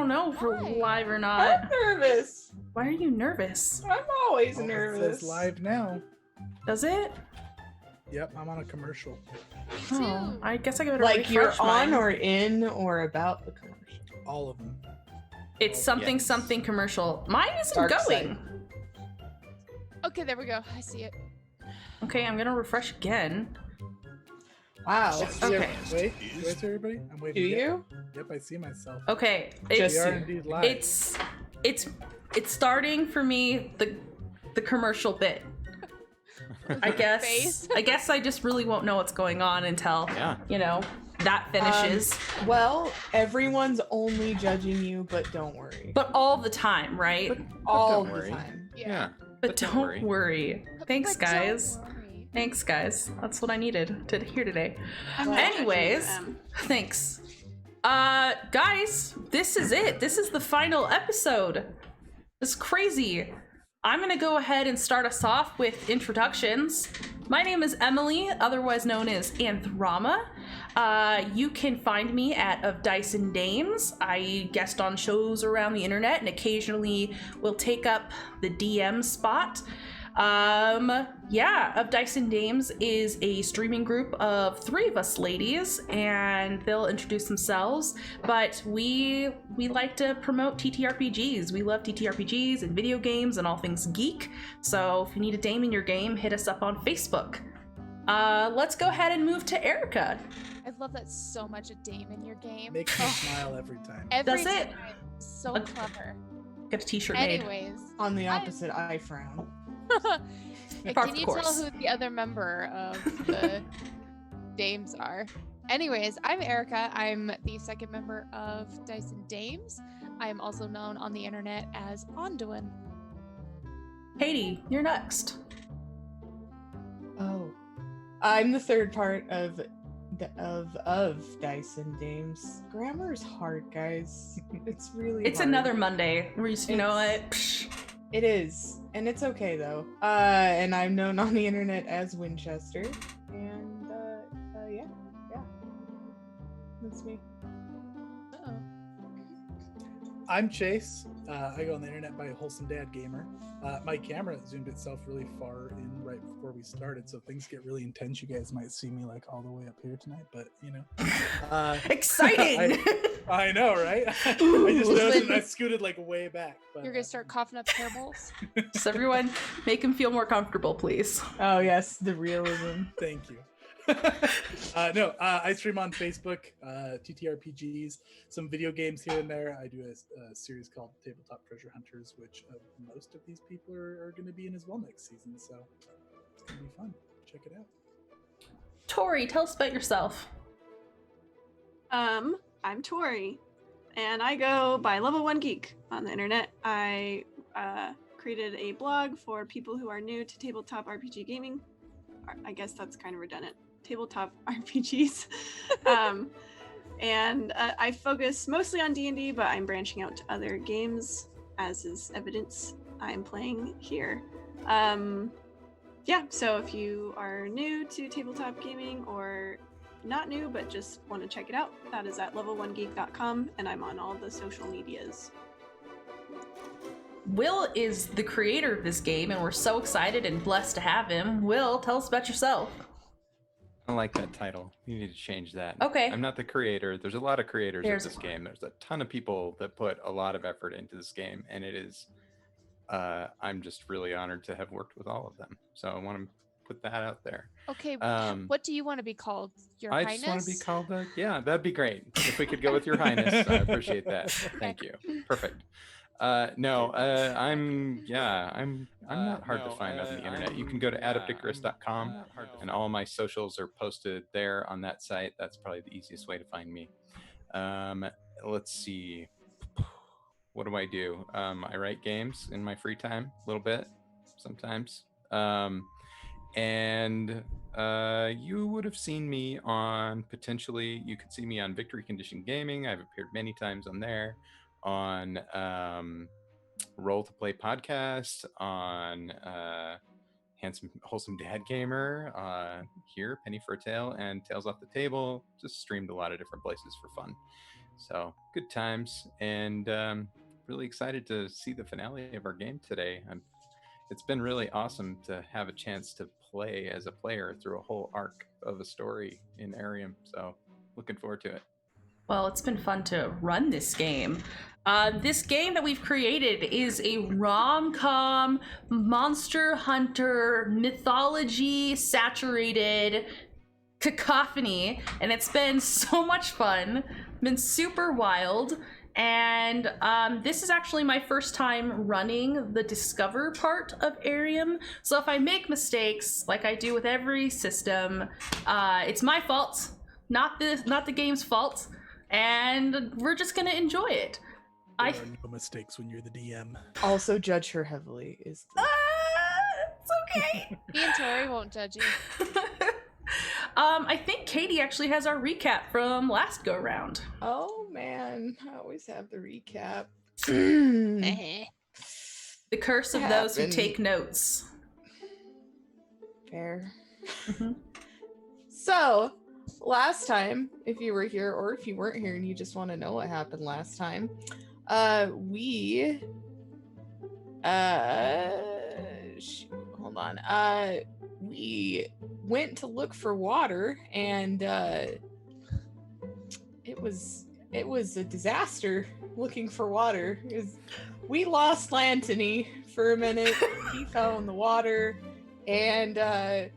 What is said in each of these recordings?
don't know if we're Why? live or I'm not. nervous. Why are you nervous? I'm always It nervous. says live now. Does it? Yep, I'm on a commercial. Oh, I guess I better Like you're refresh on mine. or in or about the commercial. All of them. It's something Yes. something commercial. Mine isn't Dark going. side. Okay, there we go. I see it. Okay, I'm gonna refresh again. Wow. Okay. Wait, everybody. I'm Do waiting. you? Yep, I see myself. Okay, We it's are indeed live. it's starting for me the commercial bit. I guess Face. I guess I just really won't know what's going on until Yeah. that finishes. Well, everyone's only judging you, but don't worry. But all the time, right? But all don't the worry. time. Yeah. But don't worry. Thanks, But don't guys. worry. Thanks, guys. That's what I needed to hear today. I'm not Anyways, judging them. thanks. Guys, this is it. This is the final episode. It's crazy. I'm gonna go ahead and start us off with introductions. My name is Emily, otherwise known as Anthrama. You can find me at Of Dice and Dames. I guest on shows around the internet and occasionally will take up the DM spot. Of Dice and Dames is a streaming group of 3 of us ladies, and they'll introduce themselves, but we like to promote TTRPGs. We love TTRPGs and video games and all things geek, so if you need a dame in your game, hit us up on Facebook. Let's go ahead and move to Erica. I love that so much. A dame in your game. Makes me smile every time. Every Does it? time. So Okay. clever. Get a t-shirt made. Anyways, On the opposite, I frown. and Of can you course. tell who the other member of the dames are? Anyways, I'm Erica. I'm the second member of Dice and Dames. I am also known on the internet as Onduin. Katie, you're next. Oh. I'm the third part of Dice and Dames. Grammar is hard, guys. It's really It's hard. another Monday. Where you know It's- what? Psh. It is, and it's okay though. And I'm known on the internet as Winchester, and yeah, that's me. Uh-oh. I'm Chase. I go on the internet by Wholesome Dad Gamer. My camera zoomed itself really far in right before we started, so if things get really intense, you guys might see me like all the way up here tonight. But Exciting! I know, right? I just noticed and I scooted like way back. But, You're gonna start coughing up hair balls? Just everyone, make him feel more comfortable, please. Oh yes, the realism. Thank you. I stream on Facebook, TTRPGs, some video games here and there. I do a series called Tabletop Treasure Hunters, which most of these people are going to be in as well next season. So it's going to be fun. Check it out. Tori, tell us about yourself. I'm Tori, and I go by Level 1 Geek on the internet. I created a blog for people who are new to tabletop RPG gaming. I guess that's kind of redundant. Tabletop RPGs. And I focus mostly on D&D, but I'm branching out to other games, as is evidence I'm playing here. So if you are new to tabletop gaming or not new but just want to check it out, that is at level1geek.com, and I'm on all the social medias. Will is the creator of this game, and we're so excited and blessed to have him. Will, tell us about yourself. I like that title. You need to change that. Okay. I'm not the creator. There's a lot of creators There's- of this game. There's a ton of people that put a lot of effort into this game, and it is. I'm just really honored to have worked with all of them. So I want to put that out there. Okay, Um, what do you want to be called? Your I Highness? just want to be called yeah, that'd be great. If we could go with Your Highness, I appreciate that. Thank you. Perfect. I'm not hard to find on the internet. You can go to adepticarus.com and all my socials are posted there on that site. That's probably the easiest way to find me. Let's see. What do I do? I write games in my free time a little bit sometimes. You would have seen me on you could see me on Victory Condition Gaming. I've appeared many times on there, on Roll to Play Podcast, on Handsome Wholesome Dad Gamer, here, Penny for a Tale, and Tales Off the Table. Just streamed a lot of different places for fun. So good times, and really excited to see the finale of our game today. It's been really awesome to have a chance to play as a player through a whole arc of a story in Arium. So looking forward to it. Well, it's been fun to run this game. This game that we've created is a rom-com, monster hunter, mythology saturated cacophony, and it's been so much fun, been super wild. And this is actually my first time running the Discover part of Arium. So if I make mistakes, like I do with every system, it's my fault, not the game's fault. And we're just gonna enjoy it. There are no mistakes when you're the DM. Also judge her heavily is the... It's okay. Me and Tori won't judge you. I think Katie actually has our recap from last go round. Oh man, I always have the recap. The curse of those who take notes. Fair. Mhm. So, last time, if you were here or if you weren't here and you just want to know what happened last time, we we went to look for water, and it was a disaster looking for water. We lost Lantony for a minute. He fell in the water, and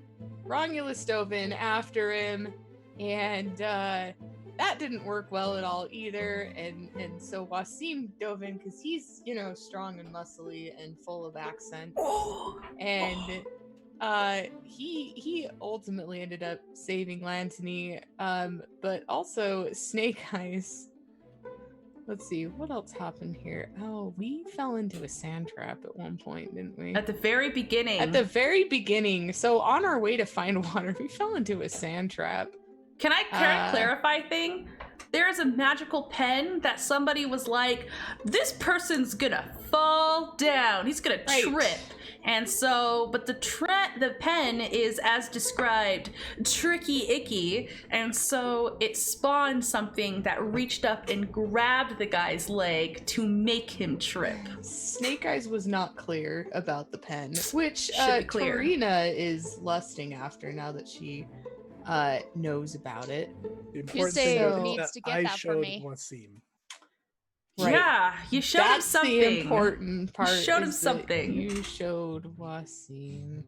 Romulus dove in after him, and that didn't work well at all either. And so Wasim dove in because he's, strong and muscly and full of accent. And he ultimately ended up saving Lantony, but also Snake Eyes. Let's see, what else happened here? Oh, we fell into a sand trap at one point, didn't we? At the very beginning. At the very beginning. So on our way to find water, we fell into a sand trap. Can I clarify a thing? There is a magical pen that somebody was like, this person's gonna fall down. He's gonna trip. And so, but the pen is, as described, tricky icky. And so it spawned something that reached up and grabbed the guy's leg to make him trip. Snake Eyes was not clear about the pen, which Should be clear. Torina is lusting after now that she knows about it. The important say thing needs is to that get I that for showed me. Wasim. Right. Yeah, you showed him That's something. the important part. showed him is that something. You showed Wasim.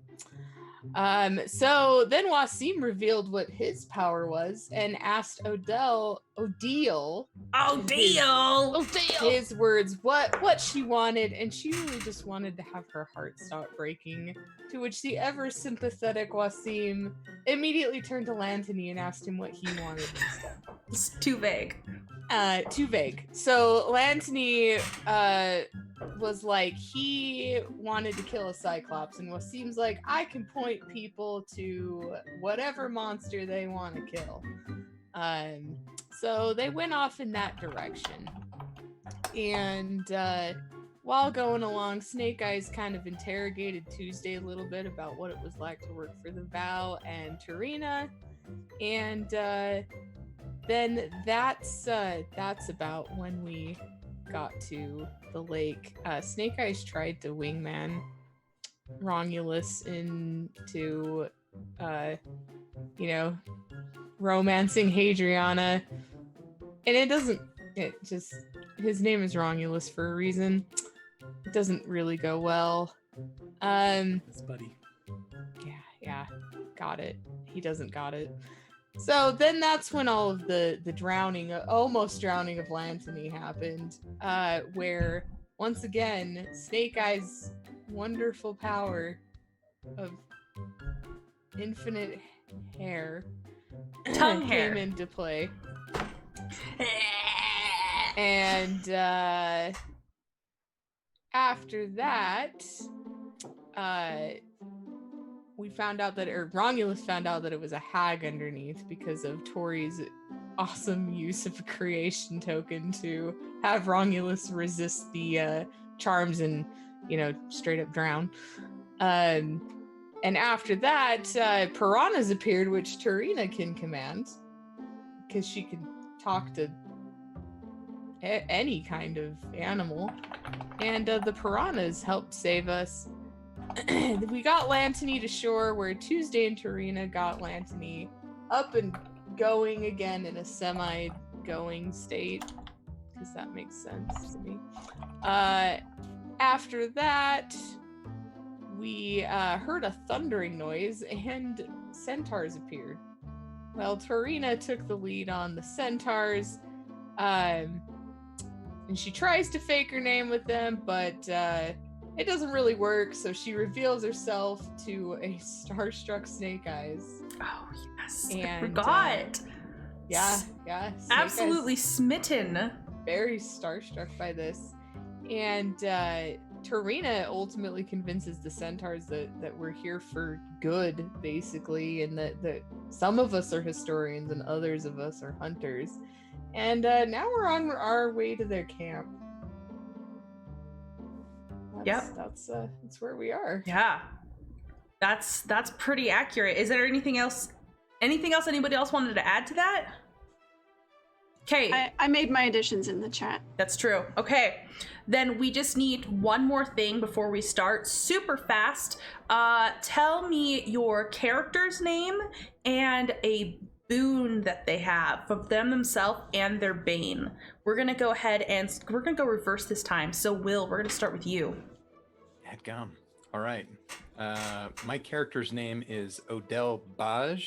So then Wasim revealed what his power was and asked Odile, Oh, deal! his words, what she wanted, and she really just wanted to have her heart stop breaking. To which the ever sympathetic Wasim immediately turned to Lantony and asked him what he wanted instead. It's too vague. Too vague. So Lantony was like, he wanted to kill a Cyclops, and Wasim's like, I can point people to whatever monster they want to kill. So they went off in that direction. And while going along, Snake Eyes kind of interrogated Tuesday a little bit about what it was like to work for the Vow and Torina. And then that's about when we got to the lake. Snake Eyes tried to wingman Romulus into romancing Hadriana, and his name is Romulus for a reason. It doesn't really go well. His buddy. Yeah, got it. He doesn't got it. So then that's when all of the almost drowning of Lantony happened, where once again Snake Eyes' wonderful power of infinite hair Tongue hair. came into play. And after that, we found out Romulus found out that it was a hag underneath because of Tori's awesome use of a creation token to have Romulus resist the charms and, straight up drown. And after that, piranhas appeared, which Torina can command because she can talk to any kind of animal. And the piranhas helped save us. We got Lantini to shore, where Tuesday and Tarina got Lantini up and going again in a semi-going state, because that makes sense to me. After that, we heard a thundering noise and centaurs appeared. Well, Tarina took the lead on the centaurs, and she tries to fake her name with them, but it doesn't really work, so she reveals herself to a starstruck Snake Eyes. Oh, yes. I And, forgot. Yeah. Snake Absolutely Eyes, smitten. very starstruck by this. And Tarina ultimately convinces the centaurs that we're here for good, basically, and that some of us are historians and others of us are hunters. And now we're on our way to their camp. That's where we are. Yeah. That's pretty accurate. Is there anything else anybody else wanted to add to that? Okay. I made my additions in the chat. That's true. Okay. Then we just need one more thing before we start. Super fast. Tell me your character's name and a boon that they have of them themselves and their bane. We're going to go ahead and we're going to go reverse this time. So Will, we're going to start with you. Headgum. All right. My character's name is Odell Baj,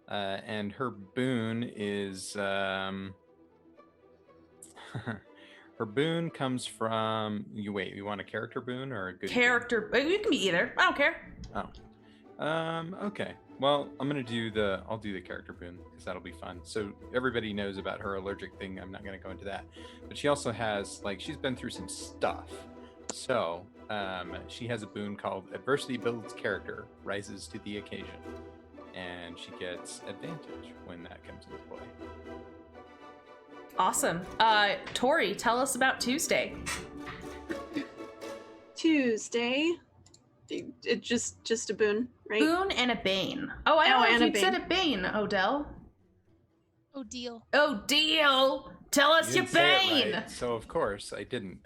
and her boon is her boon comes from. You want a character boon or a good Character. You can be either. I don't care. Oh. Okay. Well, I'll do the character boon because that'll be fun. So everybody knows about her allergic thing. I'm not going to go into that, but she also has she's been through some stuff. So she has a boon called Adversity Builds Character, Rises to the Occasion, and she gets advantage when that comes into play. Awesome. Tori, tell us about Tuesday. Tuesday. It's just a boon, right? Boon and a bane. Oh, I don't know if you said a bane, Odell. Oh, deal. Oh, deal. Tell us You your didn't say it bane. right, so of course I didn't.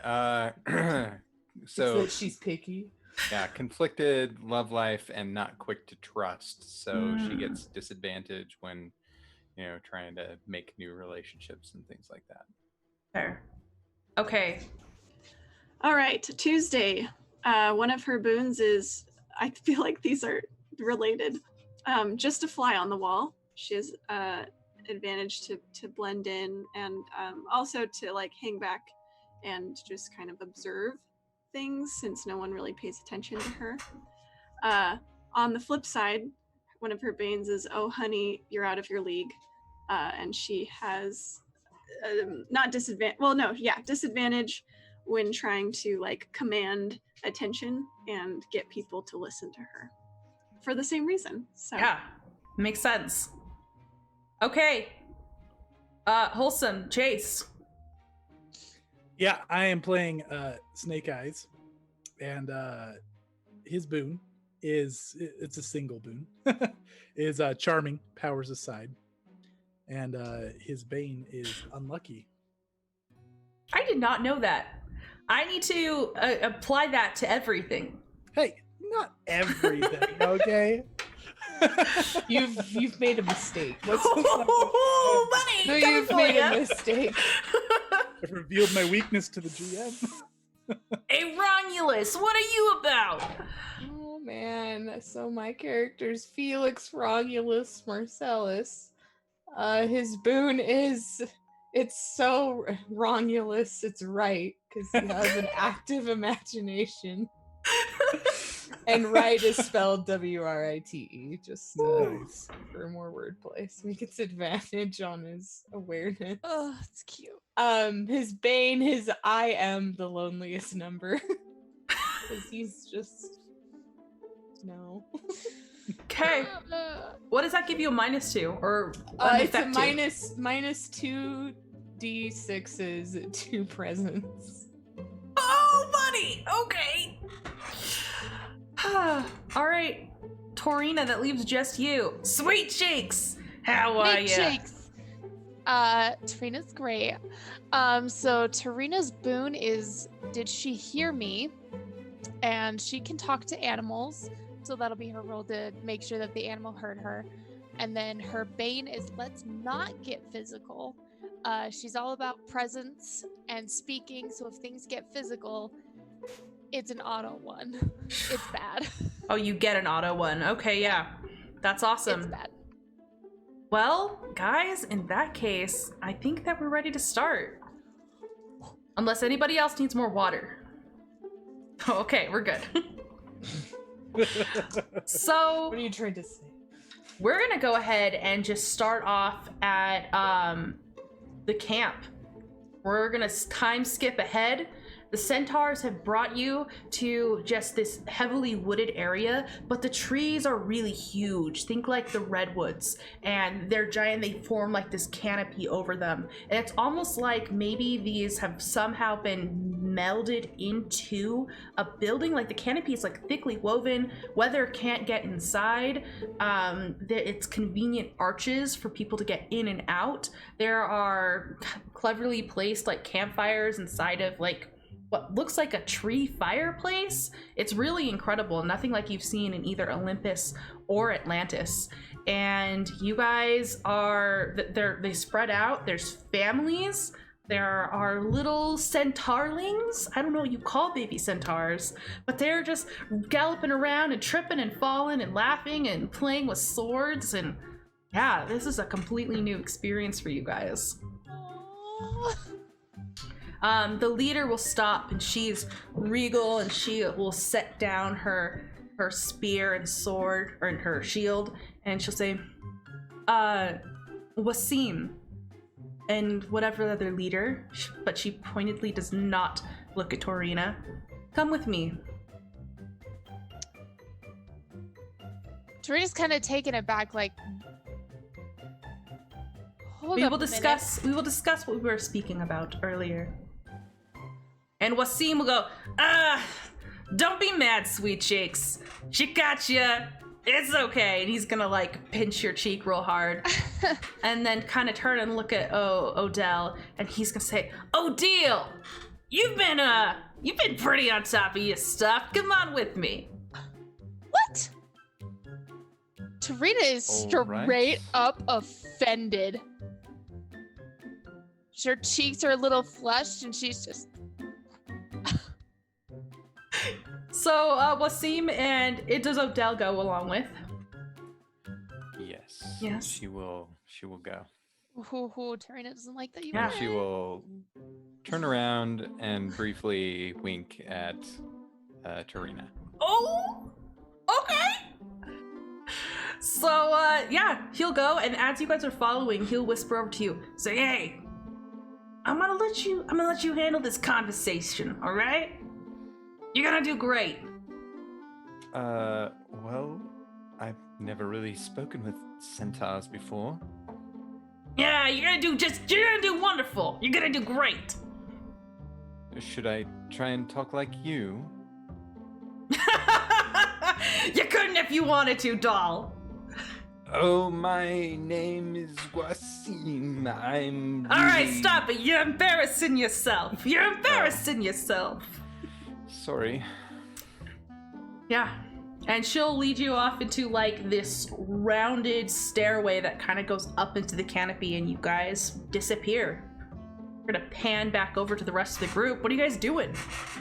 It's So that she's picky. yeah, conflicted love life and not quick to trust. So she Mm. gets disadvantage when trying to make new relationships and things like that. Fair. Okay. All right, Tuesday. One of her boons is, I feel like these are related. Just a fly on the wall. She has advantage to blend in and also to hang back and just kind of observe things since no one really pays attention to her. On the flip side, one of her banes is, oh honey, you're out of your league. And she has disadvantage when trying to command attention and get people to listen to her for the same reason. So Yeah. Makes sense. Okay. Wholesome. Chase. Yeah, I am playing Snake Eyes, and his boon it's a single boon is charming, powers aside, and his bane is unlucky. I did not know that. I need to apply that to everything. Hey, not everything, okay? You've made a mistake. Let's Oh, buddy! No, coming you've for made ya. a mistake. I've revealed my weakness to the GM. Hey, Romulus, what are you about? Oh man, so my character's Felix Romulus Marcellus. His boon is, it's so Romulus, it's right, because he has an active imagination. And right is spelled W-R-I-T-E, just Nice. for more wordplay. So he gets advantage on his awareness. Oh, it's cute. His bane, his I am the loneliest number. Because he's just no. Okay. What does that give you a -2 or an It's a effect to? minus 2d6s, 2 presents. Oh, buddy. Okay. All right, Torina. That leaves just you. Sweet Shakes. How are you? Milkshakes. Tarina's great. So Tarina's boon is, did she hear me? And she can talk to animals, so that'll be her role to make sure that the animal heard her. And then her bane is, let's not get physical. She's all about presence and speaking, so if things get physical, it's an auto one. It's bad. Oh, you get an auto one. Okay, yeah. That's awesome. It's bad. Well, guys, in that case, I think that we're ready to start. Unless anybody else needs more water. Okay, we're good. So, What are you trying to say? we're gonna go ahead and just start off at the camp. We're gonna time skip ahead. The centaurs have brought you to just this heavily wooded area, but the trees are really huge. Think like the redwoods, and they're giant. They form like this canopy over them, and it's almost like maybe these have somehow been melded into a building. Like the canopy is like thickly woven. Weather can't get inside. It's convenient arches for people to get in and out. There are cleverly placed like campfires inside of like what looks like a tree fireplace. It's really incredible. Nothing like you've seen in either Olympus or Atlantis. And you guys are, they spread out. There's families. There are little centaurlings. I don't know what you call baby centaurs, but they're just galloping around and tripping and falling and laughing and playing with swords. And yeah, this is a completely new experience for you guys. The leader will stop, and she's regal, and she will set down her spear and sword, or her shield, and she'll say, Wasim, and whatever other leader, but she pointedly does not look at Torina. Come with me. Tarina's kind of taken aback, like, hold We up will a minute. discuss what we were speaking about earlier. And Wasim will go, don't be mad, sweet cheeks. She got ya. It's okay. And he's gonna like pinch your cheek real hard. And then kind of turn and look at Odell, and he's gonna say, Odile, you've been pretty on top of your stuff. Come on with me. What? Tarina is All right. straight up offended. Her cheeks are a little flushed, and she's just, So Wasim and does Odell go along with? Yes. Yes. She will go. ooh, Tarina doesn't like that you Yeah. went. She will turn around and briefly wink at Tarina. Oh, okay. So, yeah, he'll go, and as you guys are following, he'll whisper over to you, say, hey, I'm gonna let you handle this conversation, all right? You're gonna do great. Well, I've never really spoken with centaurs before. Yeah, you're gonna do wonderful. You're gonna do great. Should I try and talk like you? You couldn't if you wanted to, doll. Oh, my name is Wasim. I'm. All right, really- stop it. You're embarrassing yourself. You're embarrassing yourself. Sorry. Yeah. And she'll lead you off into like this rounded stairway that kind of goes up into the canopy, and you guys disappear. We're gonna pan back over to the rest of the group. What are you guys doing?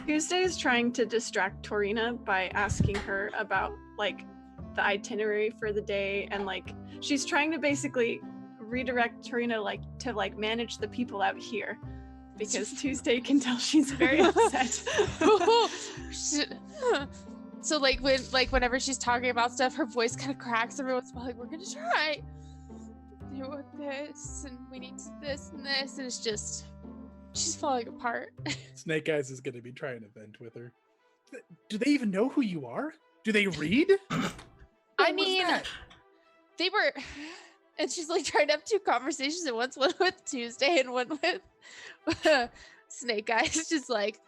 Tuesday is trying to distract Torina by asking her about like the itinerary for the day, and like she's trying to basically redirect Torina like to like manage the people out here, because Tuesday can tell she's very upset. So like whenever she's talking about stuff, her voice kind of cracks every once in a while. Like, we're gonna try do this, and we need this and this, and it's just she's falling apart. Snake Eyes is going to be trying to vent with her. Do they even know who you are? Do they read? I What was mean, that? they were, and she's like trying to have two conversations at once, one with Tuesday and one with Snake Eyes. Just like,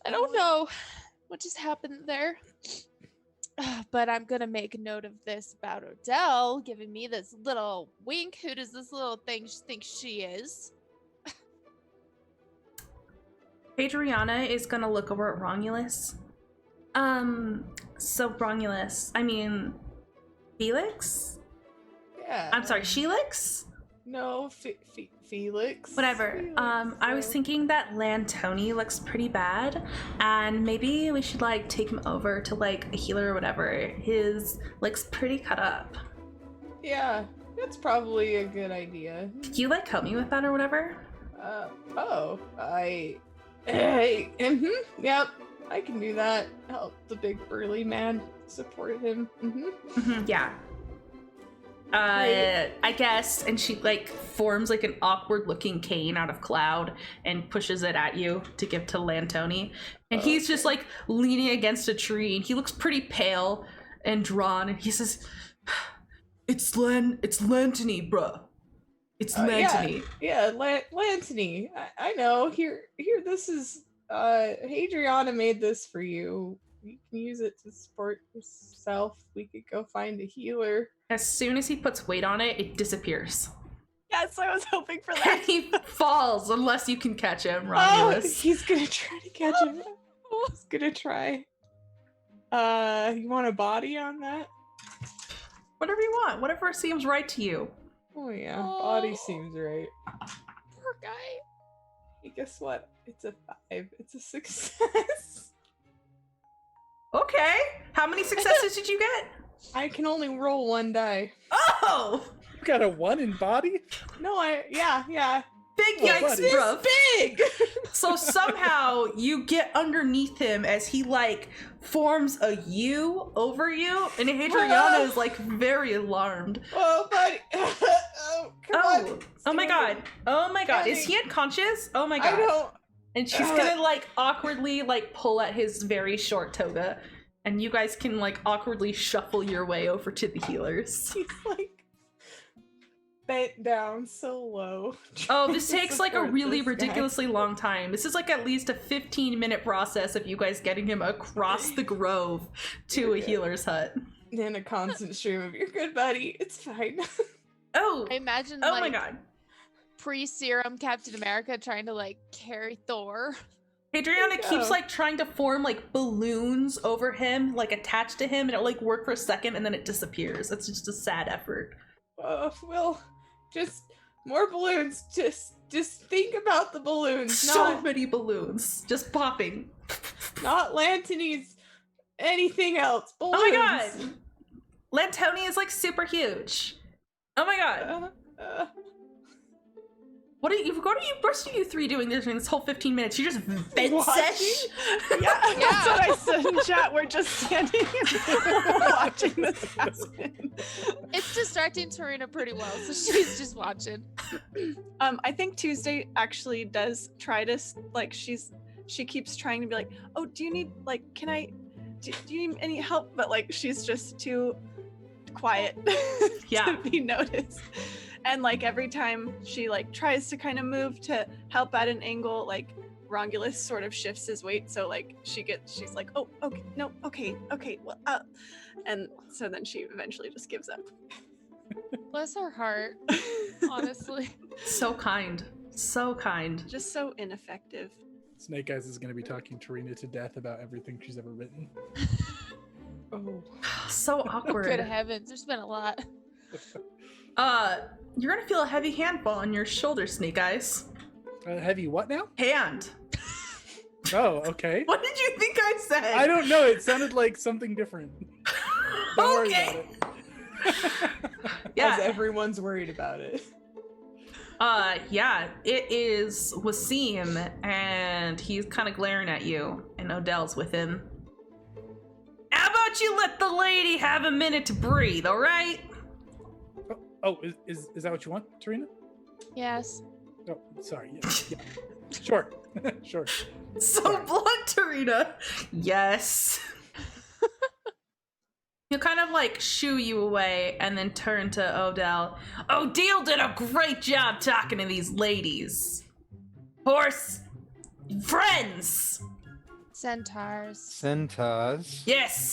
I don't know what just happened there. But I'm gonna make a note of this about Odell giving me this little wink. Who does this little thing think she is? Adriana is gonna look over at Romulus. So Romulus, I mean, Felix? Yeah. I'm sorry, Sheelix? No, Felix. Whatever. Felix, I was thinking that Lantoni looks pretty bad, and maybe we should like take him over to like a healer or whatever. His looks pretty cut up. Yeah, that's probably a good idea. Could you like help me with that or whatever? Yep, I can do that. Help the big burly man, support him. Yeah. I guess, and she like forms like an awkward looking cane out of cloud and pushes it at you to give to Lantoni. And he's just like leaning against a tree and he looks pretty pale and drawn and he says, it's Lantoni, bruh. It's Lantoni. Yeah, Lantoni. I know. Here, this is, Hadriana made this for you. You can use it to support yourself. We could go find a healer. As soon as he puts weight on it, it disappears. Yes, I was hoping for And that. he falls unless you can catch him, Oh, Romulus. he's gonna try to catch him. He's gonna try. You want a body on that? Whatever you want, whatever seems right to you. Oh yeah, body seems right. Poor guy. Hey, guess what? It's a 5. It's a success. Okay. How many successes did you get? I can only roll 1 die. Oh! You got a 1 in body? No, yeah. Big Oh, yikes, buddy. bro. Big! So somehow you get underneath him as he like forms a U over you, and Hadriana is like very alarmed. Oh, buddy. Oh, come on. Oh my god. Oh my god. Is Daddy. he unconscious? Oh my I god. don't. And she's gonna like awkwardly like pull at his very short toga, and you guys can like awkwardly shuffle your way over to the healers. He's like bent down so low. Oh, this trying to takes like a support really this guy. ridiculously long time. This is like at least a 15-minute process of you guys getting him across the grove to a Yeah. healer's hut. In a constant stream of, you're good, buddy. It's fine. Oh, I imagine oh like my god. pre-serum Captain America trying to like carry Thor. Hadriana Yeah. keeps like trying to form like balloons over him, like attached to him, and it like work for a second and then it disappears. It's just a sad effort. Well, just more balloons. Just think about the balloons, So many balloons just popping. not Lantoni's. Anything else? Balloons. Oh my god! Lantoni is like super huge. Oh my god. What are you 3 doing during this whole 15 minutes? You just vent sesh? Yeah, that's Yeah. what I said in chat. We're just standing and watching this happen. It's distracting Tarina pretty well, so she's just watching. I think Tuesday actually does try to like she keeps trying to be like, oh, do you need like do you need any help? But like she's just too quiet Yeah. to be noticed. And like every time she like tries to kind of move to help at an angle, like Romulus sort of shifts his weight, so like she's like, oh, okay, no, okay, well, and so then she eventually just gives up. Bless her heart, honestly. So kind. So kind. Just so ineffective. Snake Eyes is going to be talking Tarina to death about everything she's ever written. Oh. So Good awkward. heavens, there's been a lot. You're gonna feel a heavy hand fall on your shoulder, Snake Eyes. Heavy what now? Hand. Oh, okay. What did you think I said? I don't know. It sounded like something different. Don't worry about Okay. it. As Yeah. everyone's worried about it. Yeah, it is Wasim, and he's kind of glaring at you, and Odell's with him. How about you let the lady have a minute to breathe, all right? Oh, is that what you want, Tarina? Yes. Oh, sorry. Yeah. Sure. Sure. So Sorry. blunt, Tarina. Yes. He'll kind of like shoo you away and then turn to Odell. Odell did a great job talking to these ladies. Horse friends. Centaurs. Centas. Yes.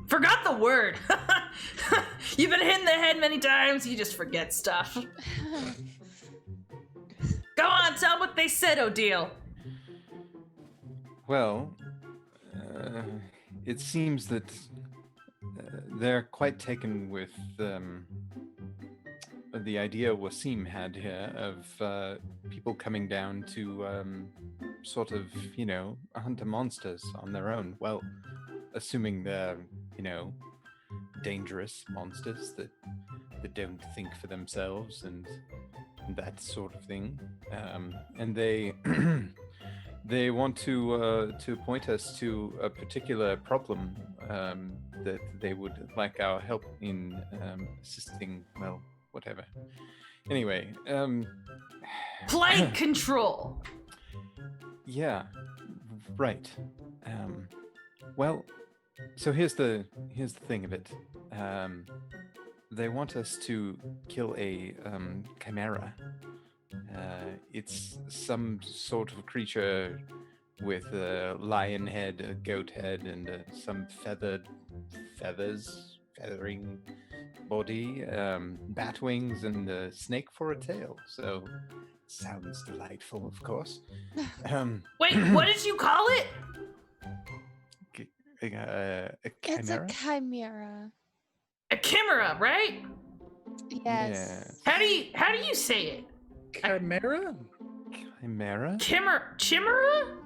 Forgot the word. You've been hit in the head many times, you just forget stuff. Go on, tell 'em what they said, Odile. Well, it seems that they're quite taken with the idea Wasim had here of people coming down to sort of, hunt the monsters on their own. Well, assuming they're, dangerous monsters that don't think for themselves and that sort of thing. And they they want to point us to a particular problem that they would like our help in assisting. Well, whatever. Anyway, Plague control. yeah, right. Well, so here's the thing of it. They want us to kill a chimera. It's some sort of creature with a lion head, a goat head, and some feathering body, bat wings, and a snake for a tail. So, sounds delightful, of course. Wait, what did you call it? A It's a chimera? chimera. A chimera, right? Yes. How do you say it? Chimera? Chimera? Chimera?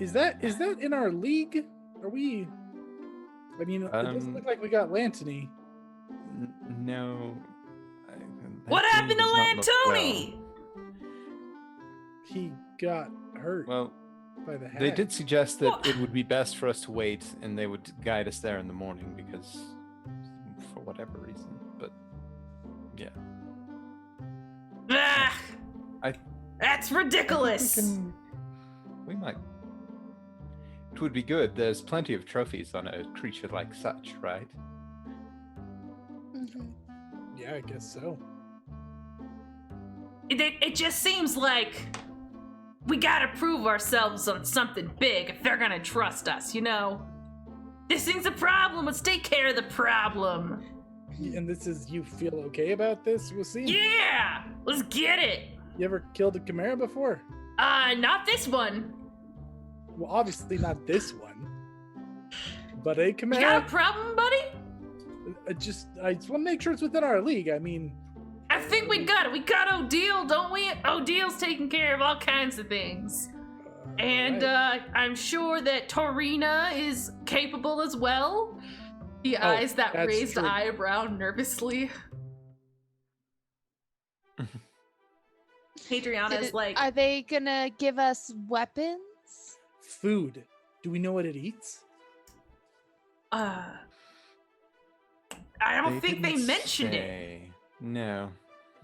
Is that in our league? Are we? I mean, it doesn't look like we got Lantony. No. What that happened to does not look Lantoni? He got hurt Well, by the hat. they did suggest that it would be best for us to wait, and they would guide us there in the morning because, for whatever reason. But yeah, Ah, I that's ridiculous. we might. It would be good. There's plenty of trophies on a creature like such, right? Mhm. Yeah, I guess so. It just seems like we gotta prove ourselves on something big if they're gonna trust us, This thing's a problem. Let's take care of the problem. And this is, you feel okay about this? We'll see. Yeah, let's get it. You ever killed a chimera before? Not this one. Well, obviously not this one. But a You chimera. got a problem, buddy? I just want to make sure it's within our league. I mean, I think we got it. We got Odile, don't we? Odile's taking care of all kinds of things. And right. I'm sure that Torina is capable as well. The eyes that that's raised true. eyebrow nervously. Adriana is like, Are they gonna give us weapons? food. Do we know what it eats? I don't think they didn't mentioned it. say. No.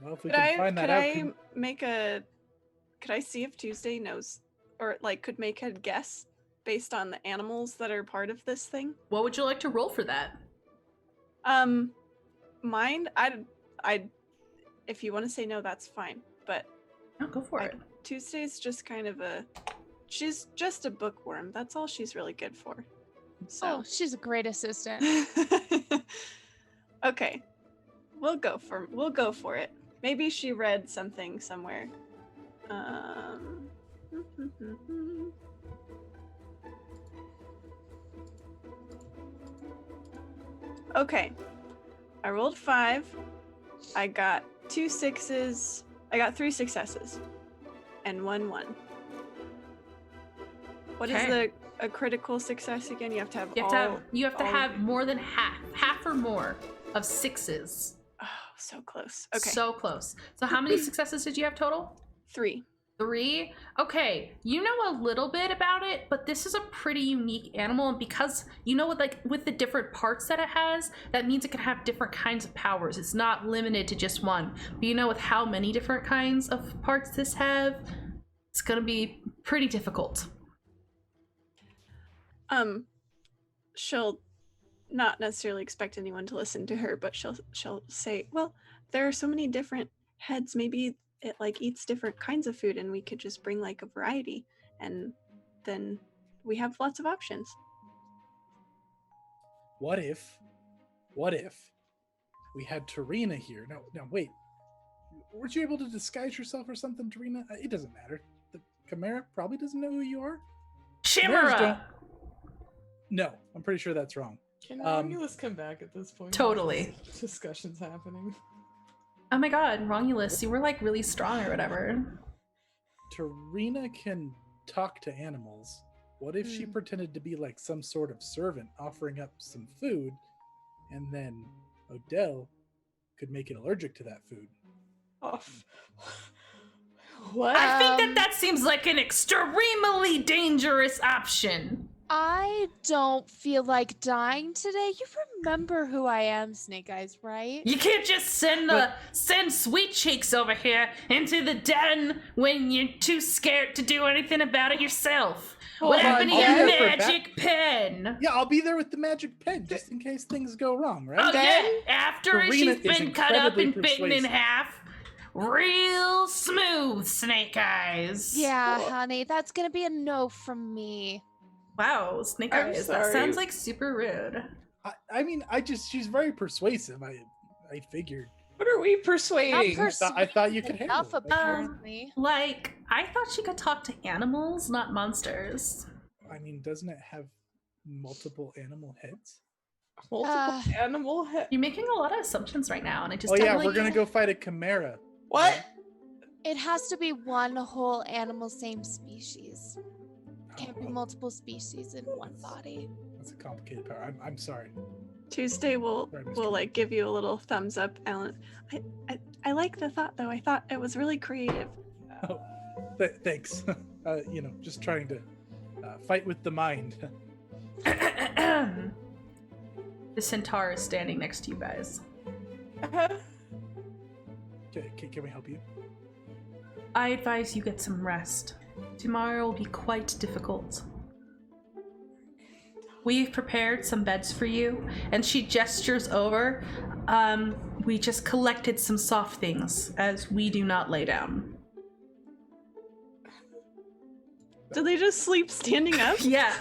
Well, if we Could can find that out. Could I see if Tuesday knows, or could make a guess based on the animals that are part of this thing? What would you like to roll for that? Mine, if you want to say no, that's fine. But No, go for it. Tuesday's just kind of she's just a bookworm. That's all she's really good for. Oh, So, she's a great assistant. okay, we'll go for it. Maybe she read something somewhere. Okay, I rolled 5. I got 2 6s. I got 3 successes, and 1 1. What is Okay. a critical success again? You have to have You have to all- have more than half or more of 6s. Oh, so close. Okay, So close. So how many successes did you have total? 3. 3? Okay, you know a little bit about it, but this is a pretty unique animal, and because with the different parts that it has, that means it can have different kinds of powers. It's not limited to just one. But with how many different kinds of parts this have, it's gonna be pretty difficult. She'll not necessarily expect anyone to listen to her, but she'll say, "Well, there are so many different heads. Maybe it eats different kinds of food, and we could just bring a variety, and then we have lots of options." what if we had Tarina here? Now wait. Weren't you able to disguise yourself or something, Tarina? It doesn't matter. The Chimera probably doesn't know who you are. Chimeras don't- Chimera. No, I'm pretty sure that's wrong. Can Romulus come back at this point? Totally. This discussion's happening. Oh my god, Romulus, you were like really strong or whatever. Tarina can talk to animals. What if she pretended to be like some sort of servant offering up some food, and then Odell could make it allergic to that food? Oh. What? I think that seems like an extremely dangerous option. I don't feel like dying today. You remember who I am, Snake Eyes, right? You can't just send Sweet Cheeks over here into the den when you're too scared to do anything about it yourself. What happened to I'll your be there for magic pen? Yeah, I'll be there with the magic pen just in case things go wrong, right? Oh Then yeah, after Tarina she's is been cut up incredibly and bitten in persuasive. half. Real smooth, Snake Eyes. Yeah, honey, that's gonna be a no from me. Wow, Snake I'm Eyes. That sorry. sounds like super rude. I mean, she's very persuasive. I figured. What are we Not persuading? I thought you could enough, handle it. apparently. Like, I thought she could talk to animals, not monsters. I mean, doesn't it have multiple animal heads? Multiple animal head. You're making a lot of assumptions right now, and I just Oh don't yeah, like we're gonna go fight a chimera. What? It has to be one whole animal, same species. Can't be multiple species in one body. That's a complicated power. I'm sorry. Tuesday will Sorry, Mr. will like give you a little thumbs up, Alan. I like the thought though. I thought it was really creative. Oh, thanks. Just trying to fight with the mind. The centaur is standing next to you guys. Can we help you? I advise you get some rest. Tomorrow will be quite difficult. We've prepared some beds for you, and she gestures over. We just collected some soft things, as we do not lay down. Do they just sleep standing up? Yeah,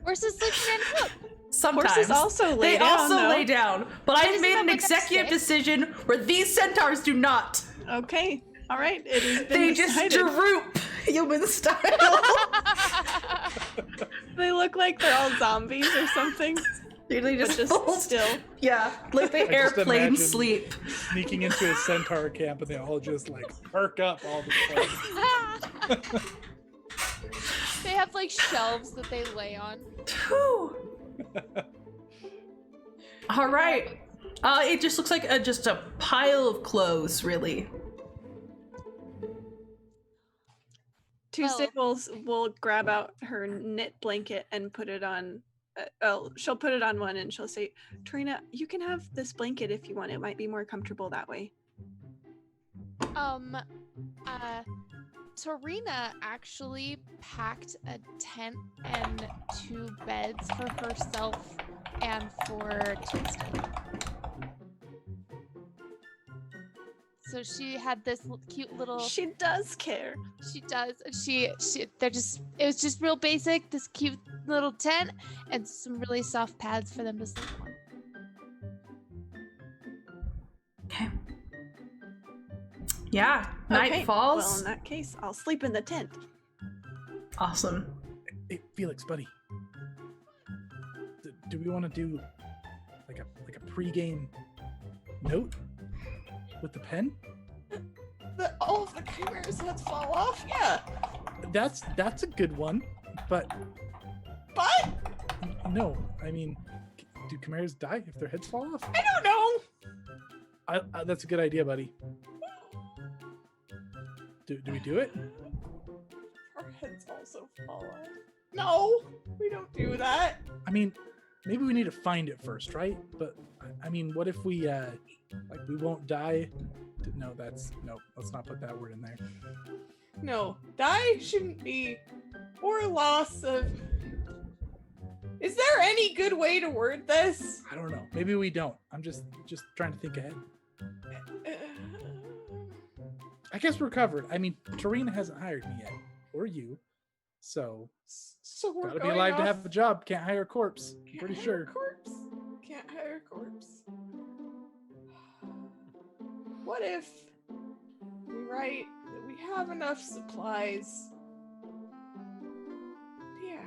Horses sleep standing up. sometimes. Horses also lay they down. also though. lay down, but I've isn't made that an what they executive say? decision where these centaurs do not. Okay. All right. It has been They just decided. droop, human style. They look like they're all zombies or something. They But just, just hold still. Yeah, like the just airplane imagine- sleep. Sneaking into a centaur camp and they all just like perk up all the time. They have like shelves that they lay on. Whew. All right. It just looks like just a pile of clothes, really. Tuesday will grab out her knit blanket and put it on. She'll put it on one and she'll say, "Tarina, you can have this blanket if you want. It might be more comfortable that way." Tarina actually packed a tent and 2 beds for herself and for Tuesday. So she had this cute little. She does care. She does. It was just real basic. This cute little tent and some really soft pads for them to sleep on. Okay. Yeah, night Okay, falls. Well, in that case, I'll sleep in the tent. Awesome. Hey, Felix, buddy. Do we want to do like a pre-game note with the pen? All of the chimeras heads fall off? Yeah. That's a good one, but no. I mean, do chimeras die if their heads fall off? I don't know. That's a good idea, buddy. Do we do it? Our heads also fall off. No, we don't do that. I mean, maybe we need to find it first, right? But I mean, what if we we won't die? No, let's not put that word in there. No, die shouldn't be, or loss of. Is there any good way to word this? I don't know. Maybe we don't. I'm just trying to think ahead. I guess we're covered. I mean, Tarina hasn't hired me yet, or you, so So we're gotta be going alive to off- have a job. Can't hire a corpse. I'm Can't pretty hire sure. a corpse. Slayer corpse. What if we write that we have enough supplies? Yeah.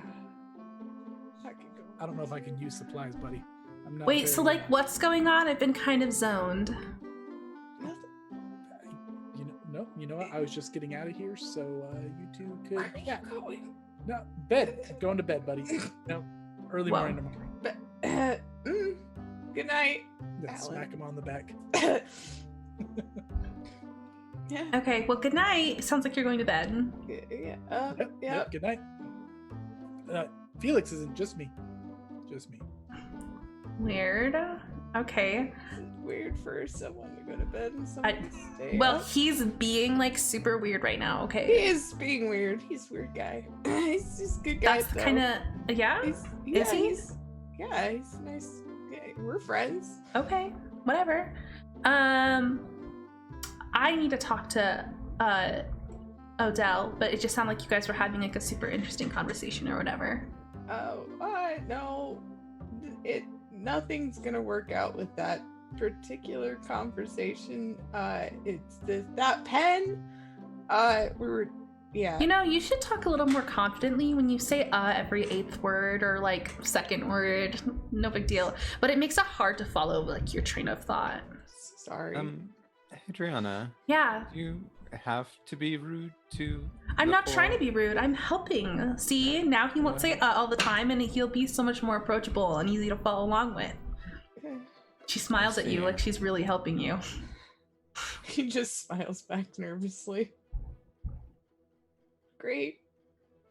That could go. I don't know if I can use supplies, buddy. I'm not. Wait, so very, like what's going on? I've been kind of zoned. Nothing. You know what? I was just getting out of here, so you two could. Where are Yeah. you going? No, bed. Going to bed, buddy. No, early Whoa. morning tomorrow. But, good night. Then Alan. smack him on the back. Yeah. Okay, well, good night. Sounds like you're going to bed. Yeah. Yep, good night. Felix isn't just me. Just me. Weird. Okay. It's weird for someone to go to bed and someone to stay Well, up. he's being like super weird right now, He okay? is being weird. He's a weird guy. He's just a good guy. That's though. kind of, yeah? He's, Is he? He's a nice. Yeah, we're friends. Okay, whatever. I need to talk to Odell, but it just sounded like you guys were having like a super interesting conversation or whatever. Oh, no. Nothing's gonna work out with that particular conversation. It's that pen. Yeah. You know, you should talk a little more confidently when you say every 8th word or like 2nd word. No big deal. But it makes it hard to follow like your train of thought. Sorry. Adriana, Yeah. you have to be rude to. I'm the not trying to poor- be rude. I'm helping. See, now he won't say all the time and he'll be so much more approachable and easy to follow along with. Okay. She smiles at you see. like she's really helping you. He just smiles back nervously. Great.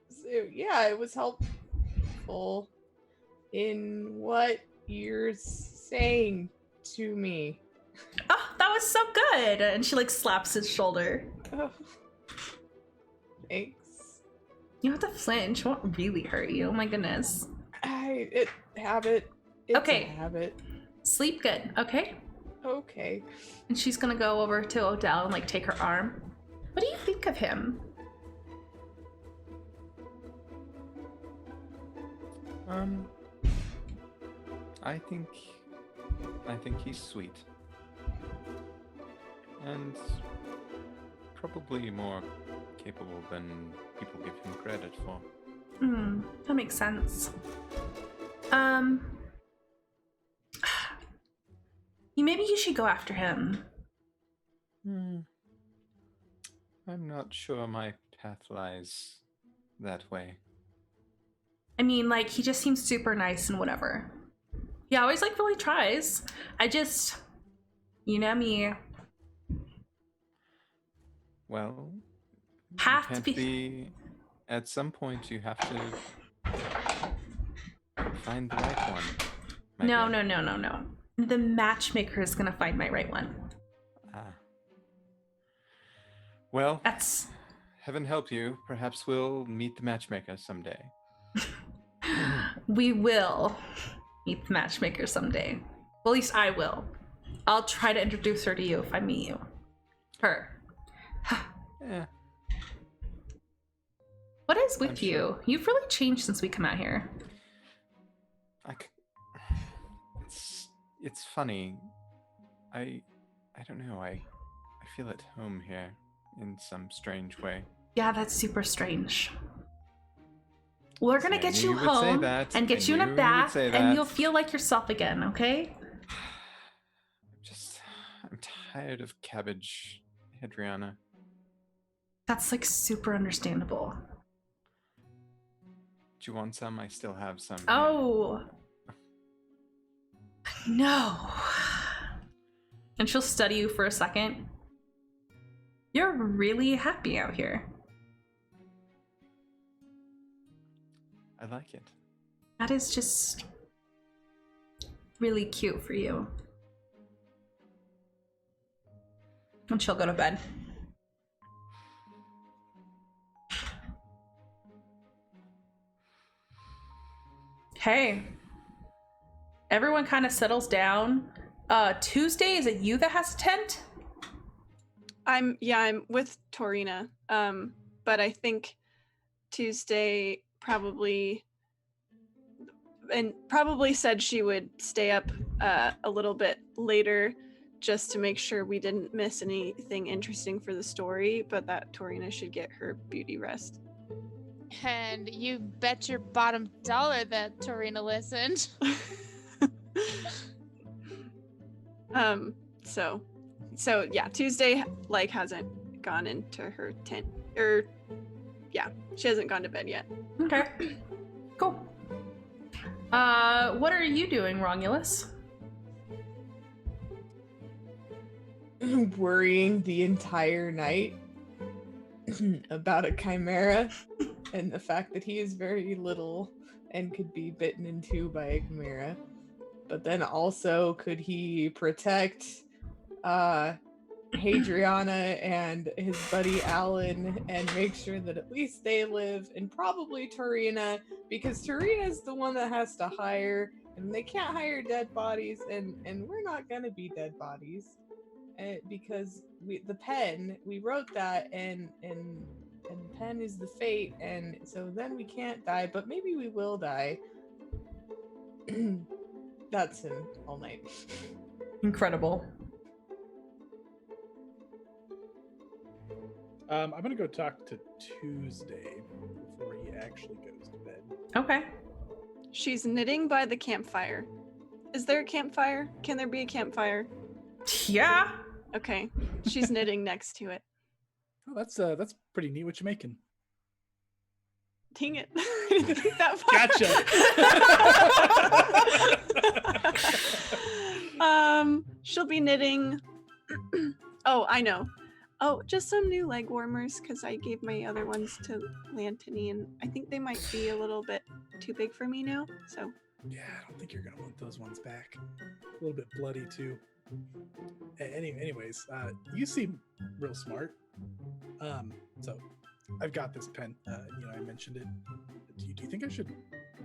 So, yeah, it was helpful in what you're saying to me. Oh, that was so good! And she like slaps his shoulder. Oh. Thanks. You don't have to flinch. It won't really hurt you. Oh my goodness. Habit. It's Okay. a habit. Sleep good, okay? Okay. And she's gonna go over to Odell and like take her arm. What do you think of him? I think he's sweet. And probably more capable than people give him credit for. That makes sense. Maybe you should go after him. I'm not sure my path lies that way. I mean, like, he just seems super nice and whatever. He always, like, really tries. I just, you know me. Well, Have you to can't be- be. At some point, you have to find the right one. my No. dear. The matchmaker is gonna find my right one. Ah. Well, That's... heaven help you. Perhaps we'll meet the matchmaker someday. We will meet the matchmaker someday. Well, at least I will. I'll try to introduce her to you if I meet you. Her. Yeah. What is with I'm you? sure. You've really changed since we come out here. It's funny. I don't know. I feel at home here in some strange way. Yeah, that's super strange. We're gonna I get knew you you would say home that. and I get you in knew a you would bath, say and that. you'll feel like yourself again, okay? I'm tired of cabbage, Adriana. That's like super understandable. Do you want some? I still have some. here. Oh. No. And she'll study you for a second. You're really happy out here. I like it. That is just really cute for you. And she'll go to bed. Hey. Everyone kind of settles down. Tuesday, is it you that has a tent? I'm with Torina. But I think Tuesday probably and probably said she would stay up a little bit later just to make sure we didn't miss anything interesting for the story, but that Torina should get her beauty rest. And you bet your bottom dollar that Torina listened. So yeah, Tuesday like hasn't gone into her tent, or yeah, she hasn't gone to bed yet. Okay. Cool. What are you doing, Romulus? Worrying the entire night about a chimera and the fact that he is very little and could be bitten in two by a chimera. But then also, could he protect Hadriana and his buddy Alan and make sure that at least they live, and probably Torina, because Torina is the one that has to hire, and they can't hire dead bodies, and we're not gonna be dead bodies. Because the pen, we wrote that, and pen is the fate, and so then we can't die, but maybe we will die. That's him all night. Incredible. I'm gonna go talk to Tuesday before he actually goes to bed. Okay. She's knitting by the campfire. Is there a campfire? Can there be a campfire? Yeah. Okay. She's knitting next to it. Oh, that's pretty neat. What you making? Dang it. I didn't think that far. Gotcha. She'll be knitting. Oh, I know. Oh, just some new leg warmers, because I gave my other ones to Lantini, and I think they might be a little bit too big for me now, so. Yeah, I don't think you're gonna want those ones back. A little bit bloody too. Anyways, you seem real smart. So I've got this pen. I mentioned it. Do you think I should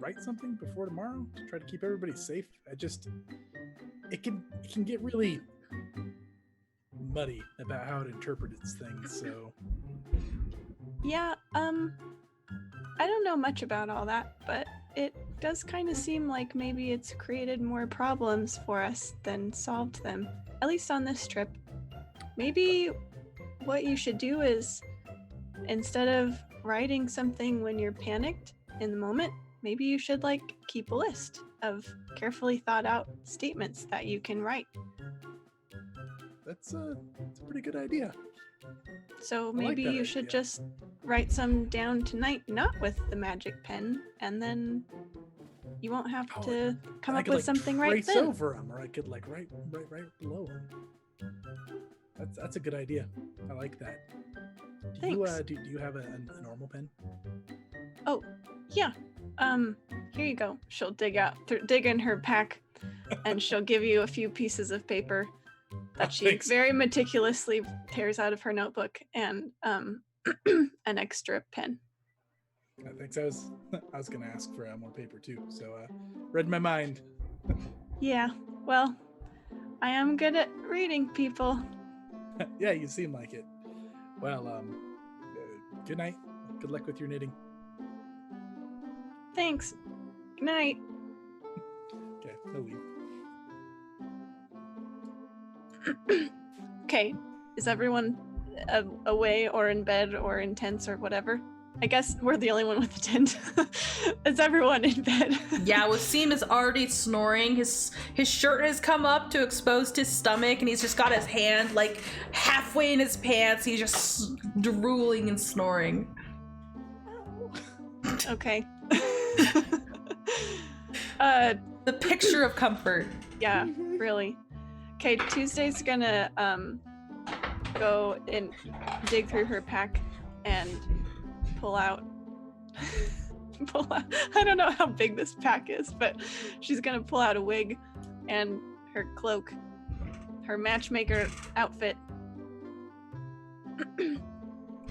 write something before tomorrow to try to keep everybody safe? It can get really muddy about how it interprets things. So Yeah, I don't know much about all that, but it does kind of seem like maybe it's created more problems for us than solved them, at least on this trip. Maybe what you should do is, instead of writing something when you're panicked in the moment, maybe you should keep a list of carefully thought out statements that you can write. that's a pretty good idea. So like maybe that you should idea. just write some down tonight, not with the magic pen, and then you won't have Oh, to come I up could, with something right trace then. over them, or I could write below them. That's a good idea. I like that. Thanks. Do you have a normal pen? Yeah. Here you go. She'll dig in her pack, and she'll give you a few pieces of paper that she Thanks. very meticulously tears out of her notebook, and an extra pen. Thanks. I was gonna ask for more paper too. So read my mind. Yeah. Well, I am good at reading people. Yeah, you seem like it. Well, good night. Good luck with your knitting. Thanks. Good night. Okay, no leave. Okay. Is everyone away or in bed or in tents or whatever? I guess we're the only one with a tent. Is everyone in bed? Yeah, Wasim is already snoring. His shirt has come up to expose his stomach, and he's just got his hand halfway in his pants. He's just drooling and snoring. Okay. The picture of comfort. Yeah, really. Okay, Tuesday's gonna go and dig through her pack and pull out I don't know how big this pack is, but she's gonna pull out a wig and her cloak, her matchmaker outfit.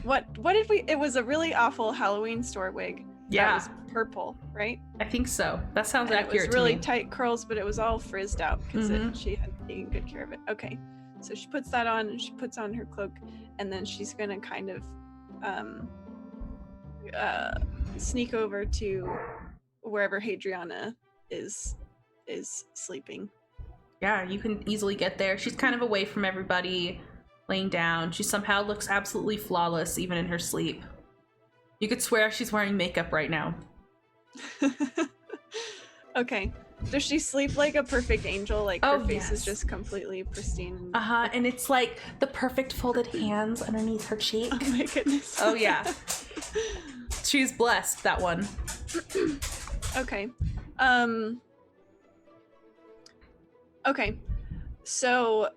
What did we, it was a really awful Halloween store wig. Yeah, That was purple, right? I think so. That sounds And it accurate was really to me. tight curls, but it was all frizzed out because Mhm. she hadn't taken good care of it. Okay, so she puts that on, and she puts on her cloak, and then she's gonna kind of sneak over to wherever Hadriana is sleeping. Yeah, you can easily get there. She's kind of away from everybody, laying down. She somehow looks absolutely flawless even in her sleep. You could swear she's wearing makeup right now. Okay. Does she sleep like a perfect angel? Like her Oh, face is yes. just completely pristine. Uh-huh, and it's like the perfect folded hands underneath her cheek. Oh my goodness. Oh yeah. She's blessed, that one. Okay. Okay. So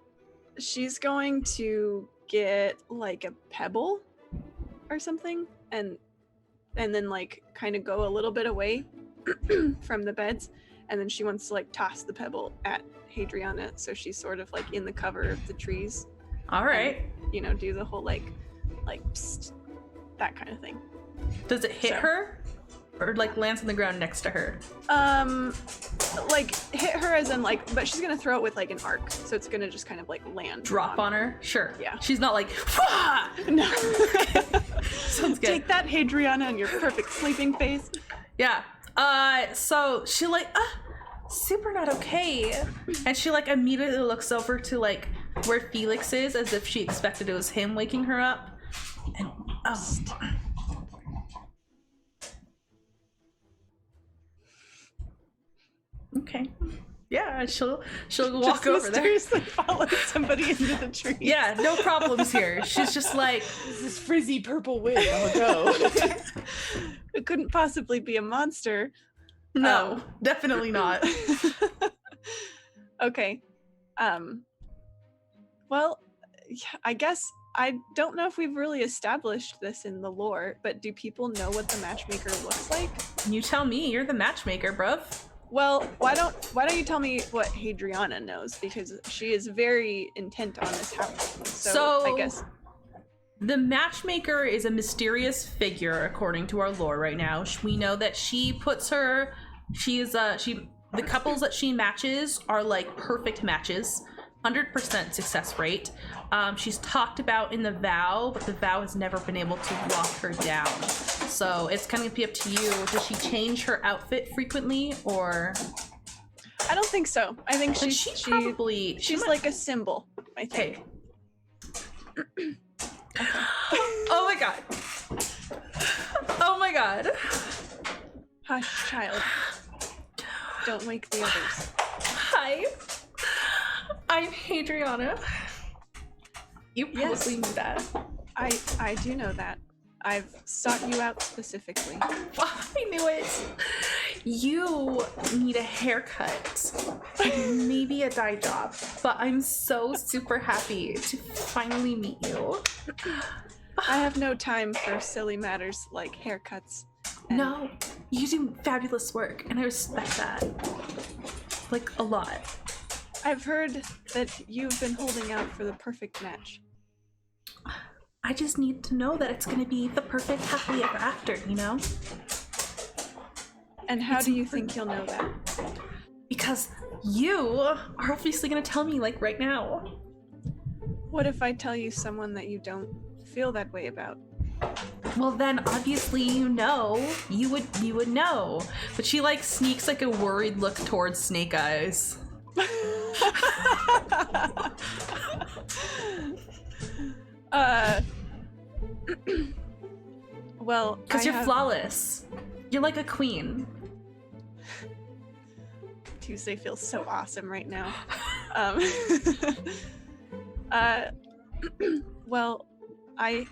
she's going to get like a pebble or something and then like kind of go a little bit away from the beds, and then she wants to like toss the pebble at Hadriana, so she's sort of like in the cover of the trees. All right. You know, do the whole like psst, that kind of thing. Does it hit So- her? Or like lands on the ground next to her? Like hit her as in like, but she's gonna throw it with like an arc, so it's gonna just kind of like land. Drop on her? Sure. Yeah. She's not like, "Wah!" No. Sounds good. Take that, Hadriana, and your perfect sleeping face. Yeah. So she like, super not okay. And she like immediately looks over to like where Felix is as if she expected it was him waking her up. And okay. Yeah, she'll walk Just over there. mysteriously follow somebody into the tree. Yeah, no problems here. She's just like, This frizzy purple wig. I'll go. It couldn't possibly be a monster. no, definitely not. Okay. Well, yeah, I guess I don't know if we've really established this in the lore, but do people know what the matchmaker looks like? You tell me, you're the matchmaker, bruv. Well, why don't you tell me what Hadriana knows, because she is very intent on this happening. So I guess the matchmaker is a mysterious figure according to our lore right now. We know that the couples that she matches are like perfect matches, 100% success rate. She's talked about in the vow, but the vow has never been able to lock her down. So it's kind of be up to you. Does she change her outfit frequently, or I don't think so. I think like, she's she's like a symbol, I think. Okay. Oh my god. Oh my god. Hush, child. Don't wake the others. Hi. I'm Hadriana. You probably Yes. knew that. I do know that. I've sought you out specifically. I knew it. You need a haircut. And maybe a dye job. But I'm so super happy to finally meet you. I have no time for silly matters like haircuts. and- No, you do fabulous work, and I respect that. Like, a lot. I've heard that you've been holding out for the perfect match. I just need to know that it's gonna be the perfect happily ever after, you know? And how It's do you think you'll know that? Because you are obviously gonna tell me, like, right now. What if I tell you someone that you don't feel that way about? Well, then obviously you know. You would know. But she like sneaks like a worried look towards Snake Eyes. Well, Because you're flawless. You're like a queen. Tuesday feels so awesome right now. Well, I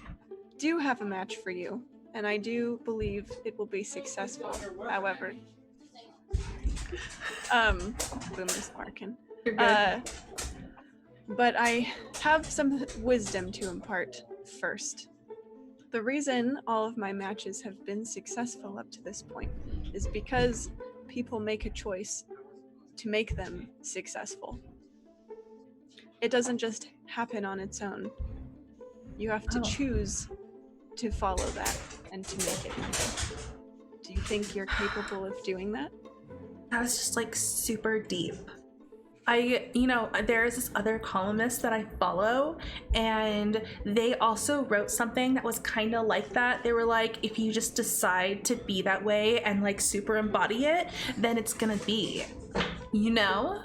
do have a match for you, and I do believe it will be successful. However, Boomer's barking. You're good. But I have some wisdom to impart first. The reason all of my matches have been successful up to this point is because people make a choice to make them successful. It doesn't just happen on its own. You have to Oh. choose to follow that and to make it happen. Do you think you're capable of doing that? That was just like super deep. There's this other columnist that I follow, and they also wrote something that was kind of like that. They were like, if you just decide to be that way and like super embody it, then it's gonna be, you know?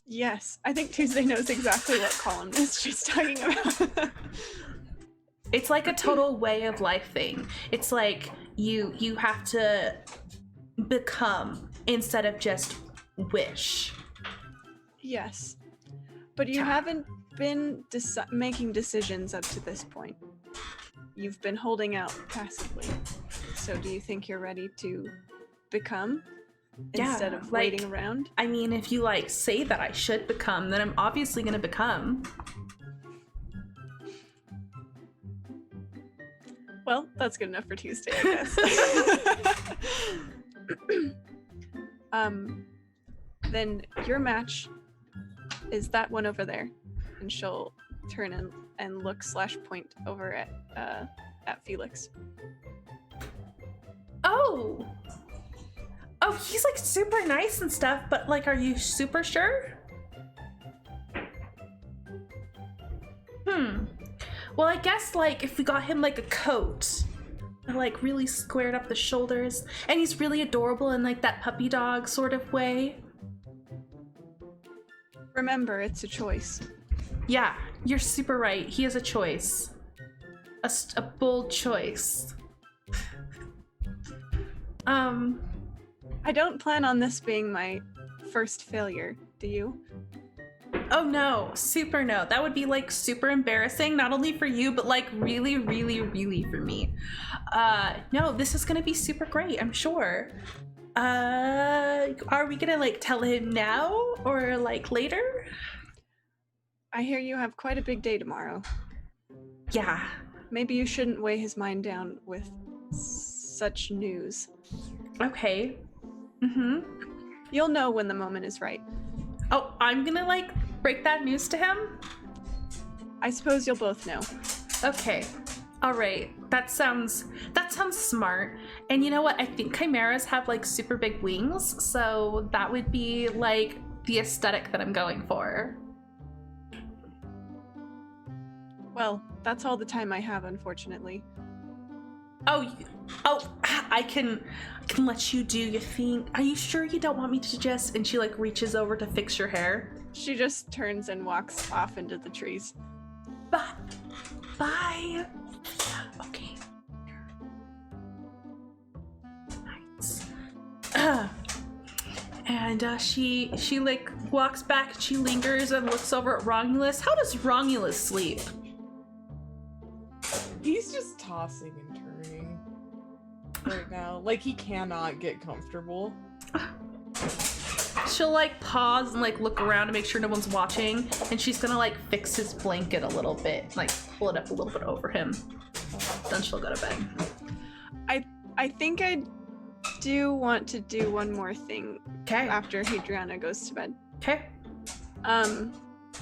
Yes, I think Tuesday knows exactly what columnist she's talking about. It's like a total way of life thing. It's like you have to become instead of just wish. Yes, but you haven't been making decisions up to this point. You've been holding out passively. So do you think you're ready to become instead of waiting around? I mean, if you like say that I should become, then I'm obviously gonna become. Well, that's good enough for Tuesday, I guess. Then your match is that one over there, and she'll turn and look / point over at Felix. Oh, he's like super nice and stuff, but like, are you super sure? Well, I guess like if we got him like a coat, and, like really squared up the shoulders, and he's really adorable in like that puppy dog sort of way. Remember, it's a choice. Yeah, you're super right. He has a choice. A bold choice. I don't plan on this being my first failure, do you? Oh no, super no. That would be like super embarrassing, not only for you, but like really, really, really for me. No, this is gonna be super great, I'm sure. Are we gonna like tell him now or like later? I hear you have quite a big day tomorrow. Yeah. Maybe you shouldn't weigh his mind down with such news. Okay. You'll know when the moment is right. Oh, I'm gonna like break that news to him? I suppose you'll both know. Okay. All right. That sounds smart. And you know what? I think chimeras have like super big wings, so that would be like the aesthetic that I'm going for. Well, that's all the time I have, unfortunately. Oh, I can let you do your thing. Are you sure you don't want me to just? And she like reaches over to fix your hair. She just turns and walks off into the trees. Bye. Okay. Nice. And she like walks back and she lingers and looks over at Romulus. How does Romulus sleep? He's just tossing and turning right now. Like, he cannot get comfortable. She'll like pause and like look around to make sure no one's watching, and she's gonna like fix his blanket a little bit, like pull it up a little bit over him. Then she'll go to bed. I think I do want to do one more thing. Okay. After Hadriana goes to bed. Okay.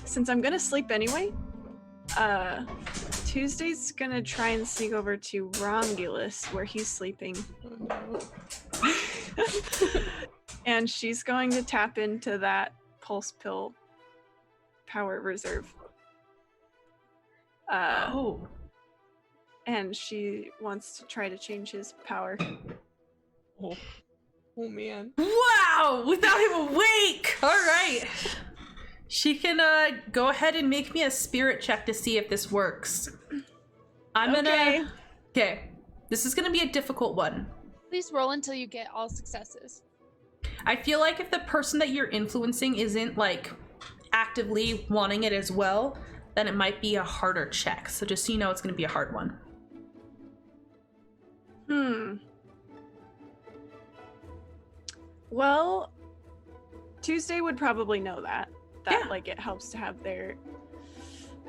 Since I'm gonna sleep anyway, Tuesday's gonna try and sneak over to Romulus where he's sleeping. And she's going to tap into that pulse pill power reserve. And she wants to try to change his power. Oh man. Wow! Without him awake! Alright. She can go ahead and make me a spirit check to see if this works. Okay. This is gonna be a difficult one. Please roll until you get all successes. I feel like if the person that you're influencing isn't like actively wanting it as well, then it might be a harder check. So just so you know, it's gonna be a hard one. Well, Tuesday would probably know that like it helps to have their.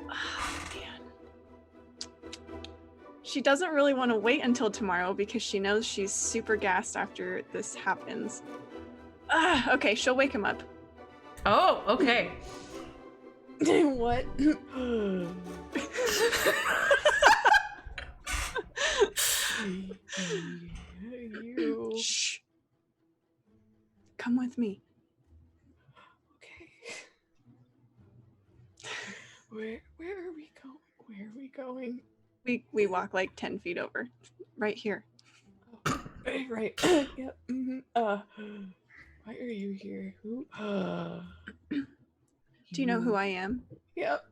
Oh, man. She doesn't really want to wait until tomorrow because she knows she's super gassed after this happens. Okay, she'll wake him up. Oh, okay. What? Shh. Come with me. Where are we going? Where are we going? We walk like 10 feet over. Right here. Oh, right. Yep. Why are you here? Who? Do you know who I am? Yep.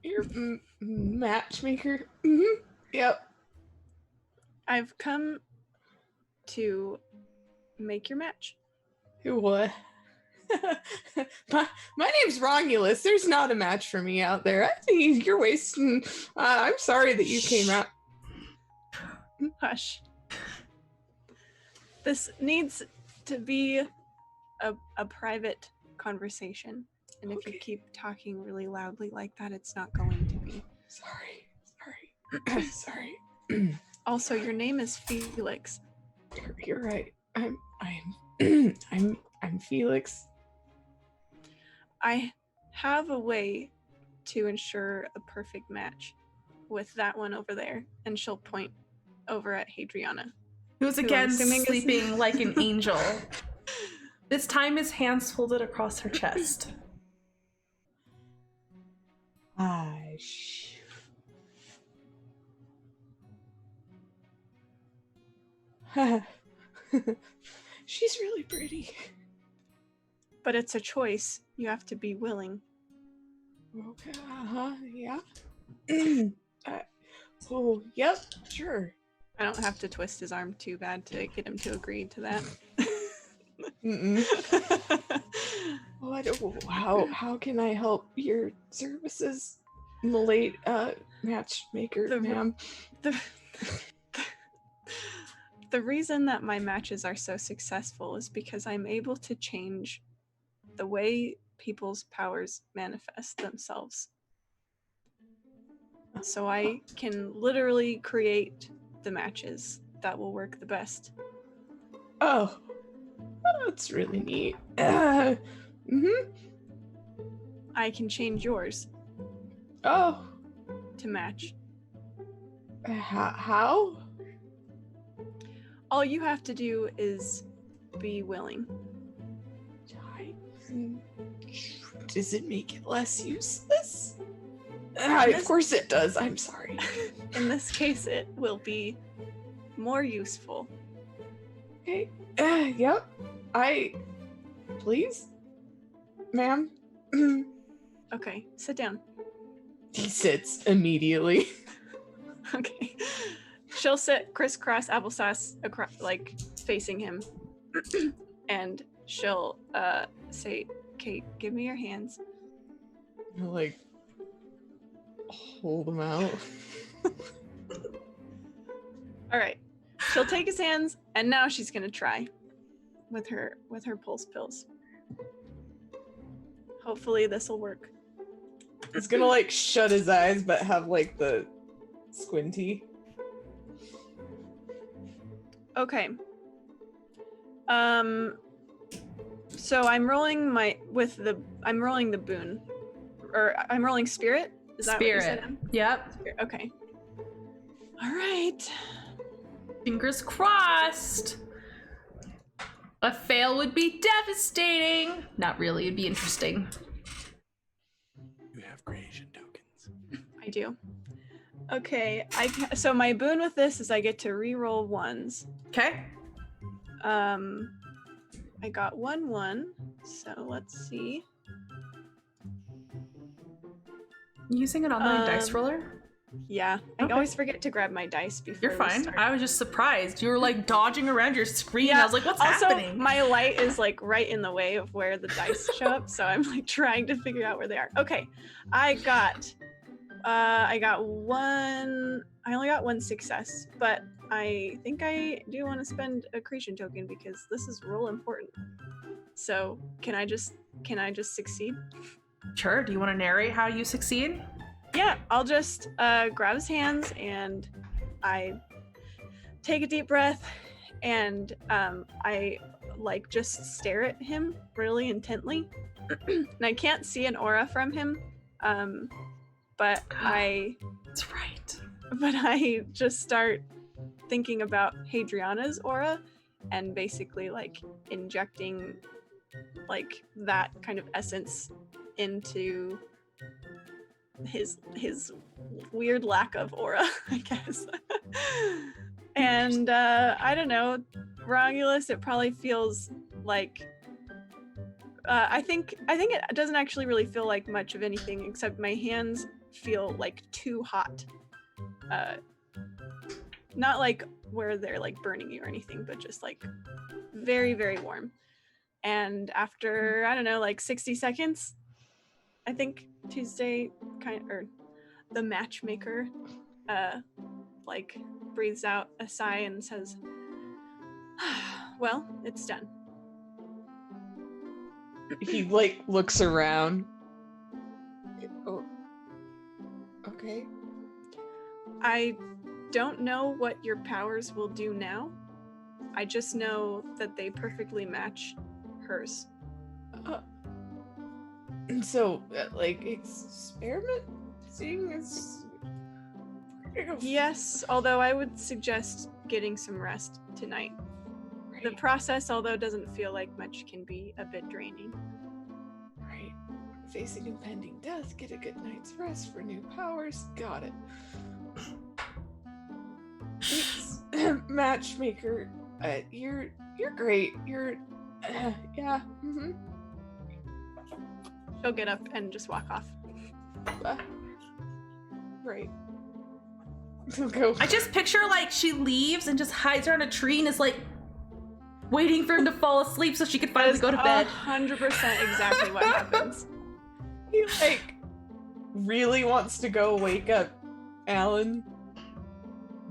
You're matchmaker. Yep. I've come to make your match. Who what? my name's Romulus. There's not a match for me out there. I think you're wasting. I'm sorry that you came out. Hush. This needs to be a private conversation. And if you Okay. keep talking really loudly like that, it's not going to be. Sorry. Sorry. Also, your name is Felix. You're right. I'm Felix. I have a way to ensure a perfect match with that one over there. And she'll point over at Hadriana. Who's I'm again assuming is- sleeping like an angel. This time his hands folded across her chest. Hush. She's really pretty. But it's a choice. You have to be willing. Okay. Yeah. Oh, yep. Sure. I don't have to twist his arm too bad to get him to agree to that. What? How can I help your services, late matchmaker, The- ma'am? The reason that my matches are so successful is because I'm able to change the way people's powers manifest themselves. So I can literally create the matches that will work the best. Oh, that's really neat. I can change yours Oh, to match. how? All you have to do is be willing. Does it make it less useless? Of course it does. I'm sorry. In this case, it will be more useful. Okay. Yep. Please, ma'am. Okay, sit down. He sits immediately. Okay. She'll sit crisscross applesauce across, like facing him, and she'll say, "Kate, give me your hands." Like, hold him out. All right. She'll take his hands, and now she's gonna try with her pulse pills. Hopefully, this will work. He's gonna like shut his eyes, but have like the squinty. Okay. So I'm rolling I'm rolling the boon, or I'm rolling spirit. Is that what you Spirit. said? Yep. Spirit. Okay. All right. Fingers crossed. A fail would be devastating. Not really, it'd be interesting. You have creation tokens. I do. Okay. So my boon with this is I get to re-roll ones. Okay. I got 1-1. So let's see. Using an online dice roller? Yeah, I Okay. always forget to grab my dice before. You're we fine. start. I was just surprised. You were like dodging around your screen. I was like, what's also, happening? my light is like right in the way of where the dice show up, so I'm like trying to figure out where they are. Okay, I only got one success, but I think I do want to spend a creation token because this is real important. So can I just succeed? Sure. Do you want to narrate how you succeed? Yeah, I'll just grab his hands and I take a deep breath and I like just stare at him really intently. And I can't see an aura from him, but I That's right. just start thinking about Hadriana's aura and basically like injecting like that kind of essence into his weird lack of aura, I guess. And I don't know, Romulus, it probably feels like I think it doesn't actually really feel like much of anything except my hands feel like too hot. Not like where they're like burning you or anything, but just like very, very warm. And after, I don't know, like 60 seconds, I think Tuesday the matchmaker like breathes out a sigh and says, well, it's done. He like looks around. Oh, okay. I don't know what your powers will do now. I just know that they perfectly match hers. And so, like, experiment? Seeing as... Yes, although I would suggest getting some rest tonight. The Right, process, although doesn't feel like much, can be a bit draining. right. Facing impending death, get a good night's rest for new powers. Got it. It's, matchmaker, you're great. You're, yeah. Mm-hmm. She'll get up and just walk off. Right. We'll go. I just picture like she leaves and just hides around a tree and is like waiting for him to fall asleep so she can finally go to bed. 100% exactly what happens. He like really wants to go wake up Alan,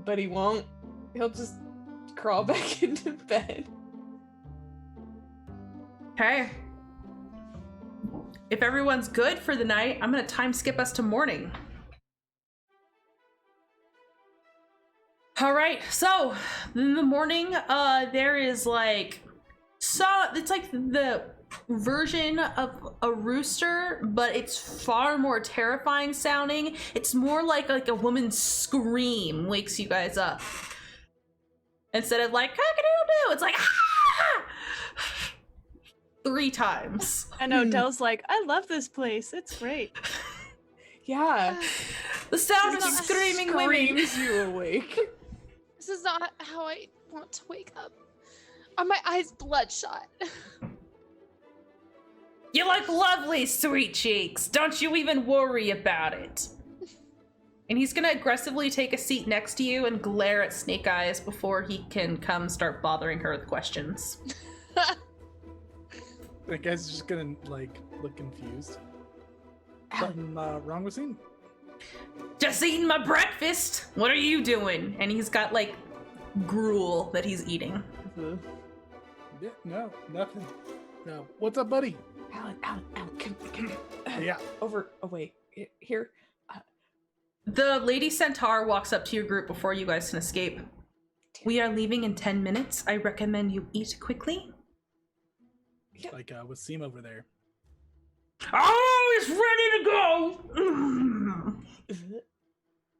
but he won't. He'll just crawl back into bed. Okay. If everyone's good for the night, I'm gonna time skip us to morning. All right, so in the morning, there is like, it's like the version of a rooster, but it's far more terrifying sounding. It's more like a woman's scream wakes you guys up. Instead of like, cock-a-doodle-doo, it's like, ah! 3 times. And Odell's like, I love this place. It's great. Yeah. The sound of It's not screaming women. Screams you awake. This is not how I want to wake up. Are my eyes bloodshot? You look lovely, sweet cheeks. Don't you even worry about it. And he's gonna aggressively take a seat next to you and glare at Snake Eyes before he can come start bothering her with questions. That guy's just gonna like look confused. Something wrong with him? Just eating my breakfast. What are you doing? And he's got like gruel that he's eating. Yeah, no, nothing. No. What's up, buddy? Alan, come Yeah. over. Oh wait, here. The Lady Centaur walks up to your group before you guys can escape. We are leaving in 10 minutes. I recommend you eat quickly. Like Wasim over there. Oh, it's ready to go!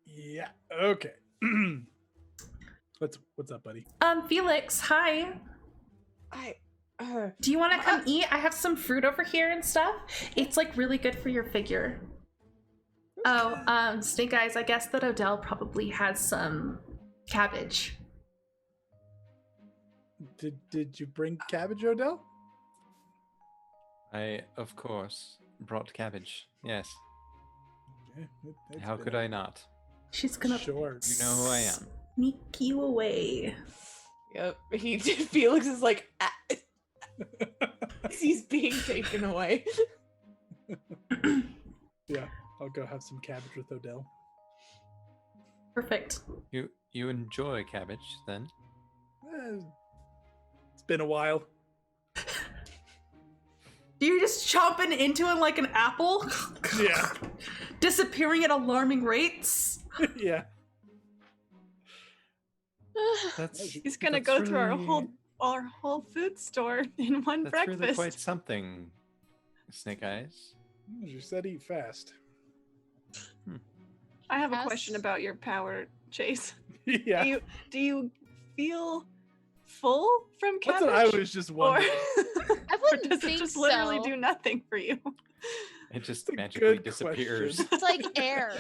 Yeah. Okay. What's up, buddy? Felix, hi. Do you want to come eat? I have some fruit over here and stuff. It's like really good for your figure. Oh, Snake Eyes, I guess that Odell probably has some cabbage. Did you bring cabbage, Odell? I, of course, brought cabbage. Yes. Yeah, it's How been could I not? She's gonna Sure. You know who I am. sneak you away. Yep. Felix is like, he's being taken away. Yeah, I'll go have some cabbage with Odell. Perfect. You enjoy cabbage, then? It's been a while. You're just chomping into it like an apple? Yeah. Disappearing at alarming rates? Yeah. That's He's gonna that's go through really- our whole food store in one That's breakfast. really quite something, Snake Eyes. You said eat fast. I have a Yes. question about your power, Chase. Yeah. Do you feel full from That's cabbage? what I was just or, wondering. I or wouldn't does it think just literally so. do nothing for you? It just That's a magically good disappears. question. It's like air.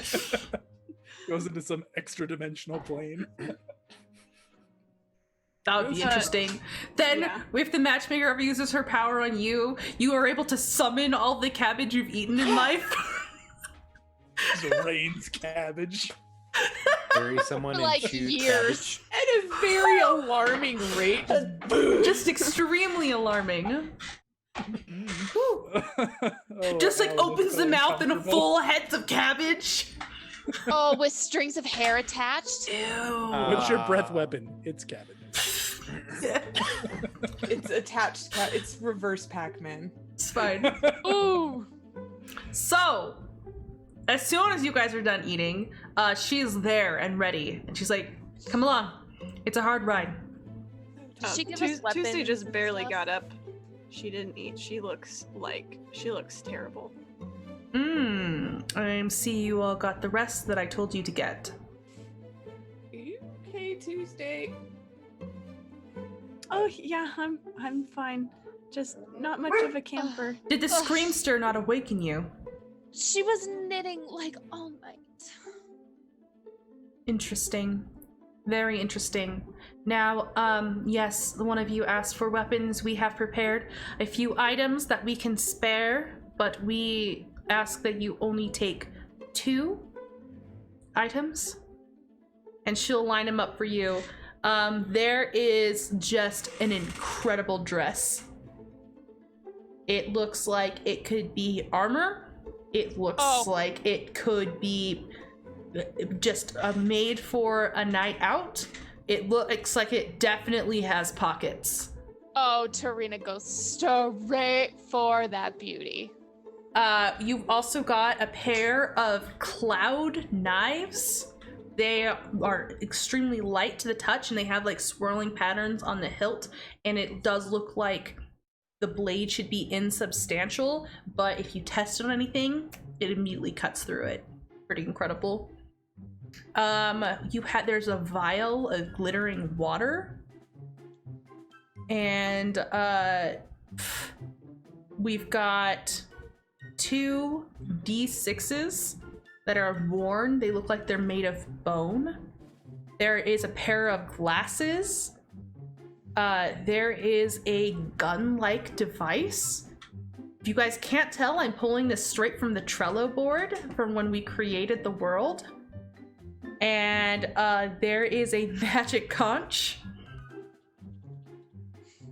Goes into some extra dimensional plane. That would be Uh, interesting. Then, yeah. if the matchmaker ever uses her power on you, you are able to summon all the cabbage you've eaten in life. Just rains cabbage. Bury someone For and like shoot years. At a very alarming rate. Just boom. Just extremely alarming. Oh, Just like wow, opens that's the so mouth and a uncomfortable. full heads of cabbage. Oh, with strings of hair attached. Ew. What's your breath weapon? It's cabbage. It's attached. It's reverse Pac-Man. It's fine. Ooh. So, as soon as you guys are done eating, she's there and ready. And she's like, come along. It's a hard ride. Does she give us Tuesday weapons just and barely stuff? got up. She didn't eat. She looks terrible. I see you all got the rest that I told you to get. Okay, Tuesday. Oh yeah, I'm fine. Just not much of a camper. Did the Ugh. screamster not awaken you? She was knitting like all night. Interesting. Very interesting. Now, yes, one of you asked for weapons. We have prepared a few items that we can spare, but we ask that you only take 2 items. And she'll line them up for you. There is just an incredible dress. It looks like it could be armor. It looks Oh. like it could be just made for a night out. It looks like it definitely has pockets. Oh, Tarina goes straight for that beauty. You've also got a pair of cloud knives. They are extremely light to the touch and they have like swirling patterns on the hilt, and it does look like the blade should be insubstantial, but if you test it on anything, it immediately cuts through it. Pretty incredible. There's a vial of glittering water, and we've got 2 D6s that are worn. They look like they're made of bone. There is a pair of glasses. There is a gun-like device. If you guys can't tell, I'm pulling this straight from the Trello board from when we created the world. And there is a magic conch.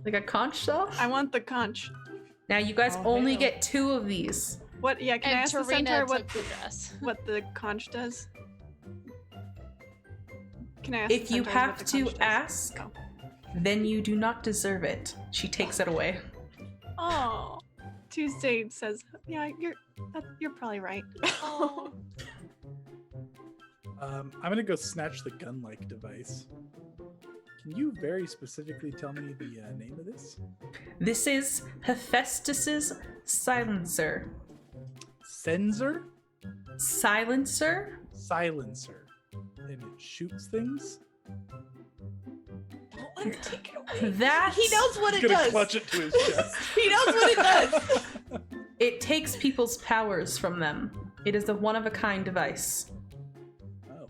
Like a conch doll. I want the conch. Now you guys Oh, only hell. get 2 of these. What? Yeah, can I And ask the Tarina centaur took the dress. what the conch does? Can I ask? If the you centaur have what the to conch does? ask, Oh. then you do not deserve it. She takes it away. Oh, Tuesday says, "Yeah, you're probably right." Oh. I'm gonna go snatch the gun-like device. Can you very specifically tell me the name of this? This is Hephaestus's silencer. Sensor? Silencer? Silencer. And it shoots things? Don't let him take it away. That He knows what He's it gonna does. clutch it to his chest. He knows what it does. it takes people's powers from them. It is a one-of-a-kind device. Oh.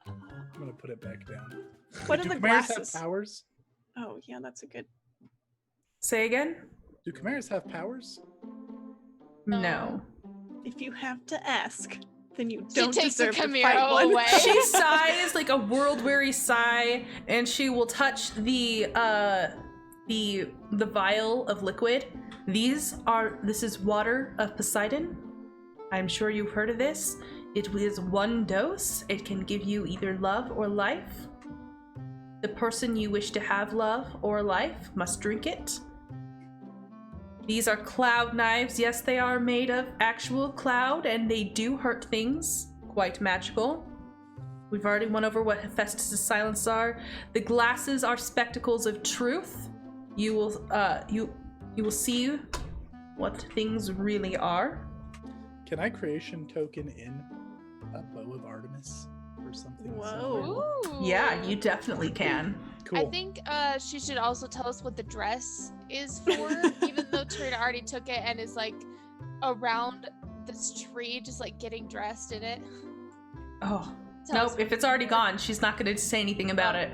I'm gonna put it back down. What Do are the chimeras glasses? have powers? Oh, yeah, that's a good. Say again? Do chimeras have powers? No. If you have to ask, then you She don't takes the deserve to chimera fight one. away. She sighs like a world-weary sigh, and she will touch the vial of liquid. This is water of Poseidon. I'm sure you've heard of this. It is 1 dose. It can give you either love or life. The person you wish to have love or life must drink it. These are cloud knives. Yes, they are made of actual cloud, and they do hurt things. Quite magical. We've already went over what Hephaestus' silence are. The glasses are spectacles of truth. You will see what things really are. Can I creation token in a bow of Artemis or something? Whoa. Ooh. Yeah, you definitely can. Cool. I think she should also tell us what the dress is for, even though Tarina already took it and is like around this tree just like getting dressed in it. Oh, Tell us nope. If it's already gone, she's not going to say anything about it.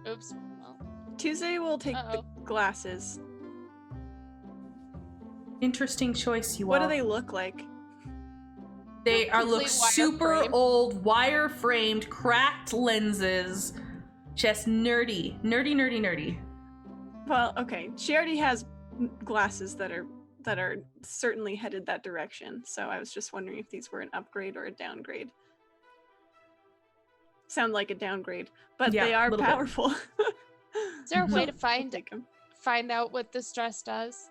Oops. Well, Tuesday will take Uh-oh. the glasses. Interesting choice, you What all. do they look like? They are look Complete wire super frame. old, wire framed, cracked lenses. Just nerdy. Nerdy. Well, okay. She already has glasses that are certainly headed that direction. So I was just wondering if these were an upgrade or a downgrade. Sound like a downgrade, but Yeah, they are little bit. powerful. is there a way to I'll take 'em. find out what this dress does?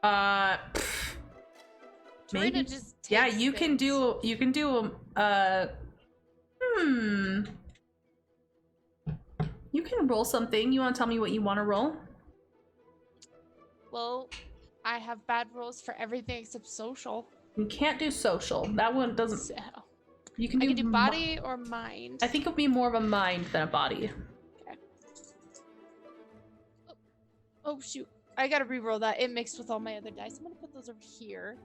Pff, Tarina maybe. just Yeah, takes you can things. do You can roll something. You want to tell me what you want to roll? Well, I have bad rolls for everything except social. You can't do social. That one doesn't. So You can I do, can do body or mind. I think it would be more of a mind than a body. Oh shoot. I gotta re-roll that. It mixed with all my other dice. I'm gonna put those over here.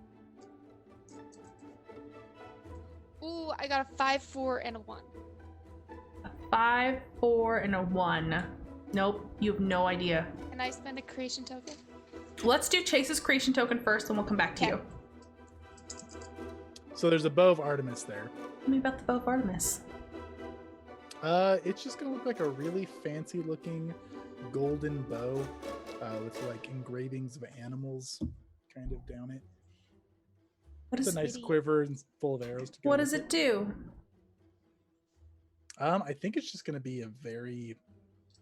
Ooh, I got a 5, 4, and a 1. A 5, 4, and a 1. Nope, you have no idea. Can I spend a creation token? Let's do Chase's creation token first, and we'll come back to Okay. you. So there's a bow of Artemis there. Tell me about the bow of Artemis. It's just gonna look like a really fancy looking golden bow with like engravings of animals kind of down it. What It's is a nice Pretty. quiver and full of arrows to go What with does it do? I think it's just gonna be a very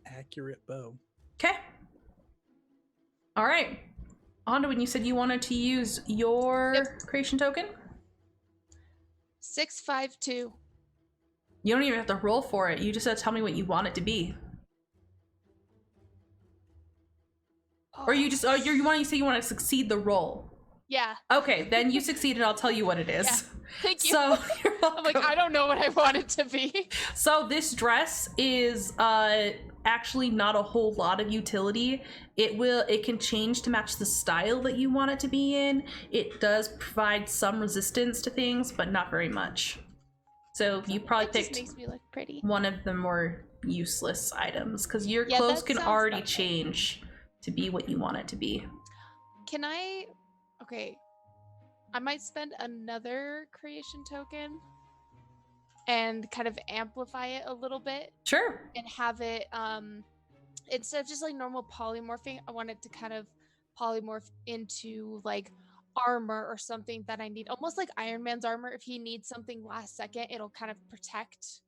accurate bow. Okay. All right. Anduin, you said you wanted to use your Yep. creation token? 6, 5, 2. You don't even have to roll for it. You just have to tell me what you want it to be. Or you just, you want to say you want to succeed the roll. Yeah. Okay, then you succeeded. I'll tell you what it is. Yeah. Thank you. So you're I'm like, welcome. I don't know what I want it to be. So this dress is actually not a whole lot of utility. It can change to match the style that you want it to be in. It does provide some resistance to things, but not very much. So you probably It just picked makes me look pretty. one of the more useless items because your Yeah, clothes that can sounds already about right. change to be what you want it to be. Can I? Okay. I might spend another creation token and kind of amplify it a little bit Sure. and have it instead of just like normal polymorphing, I want it to kind of polymorph into like armor or something that I need. Almost like Iron Man's armor. If he needs something last second, it'll kind of protect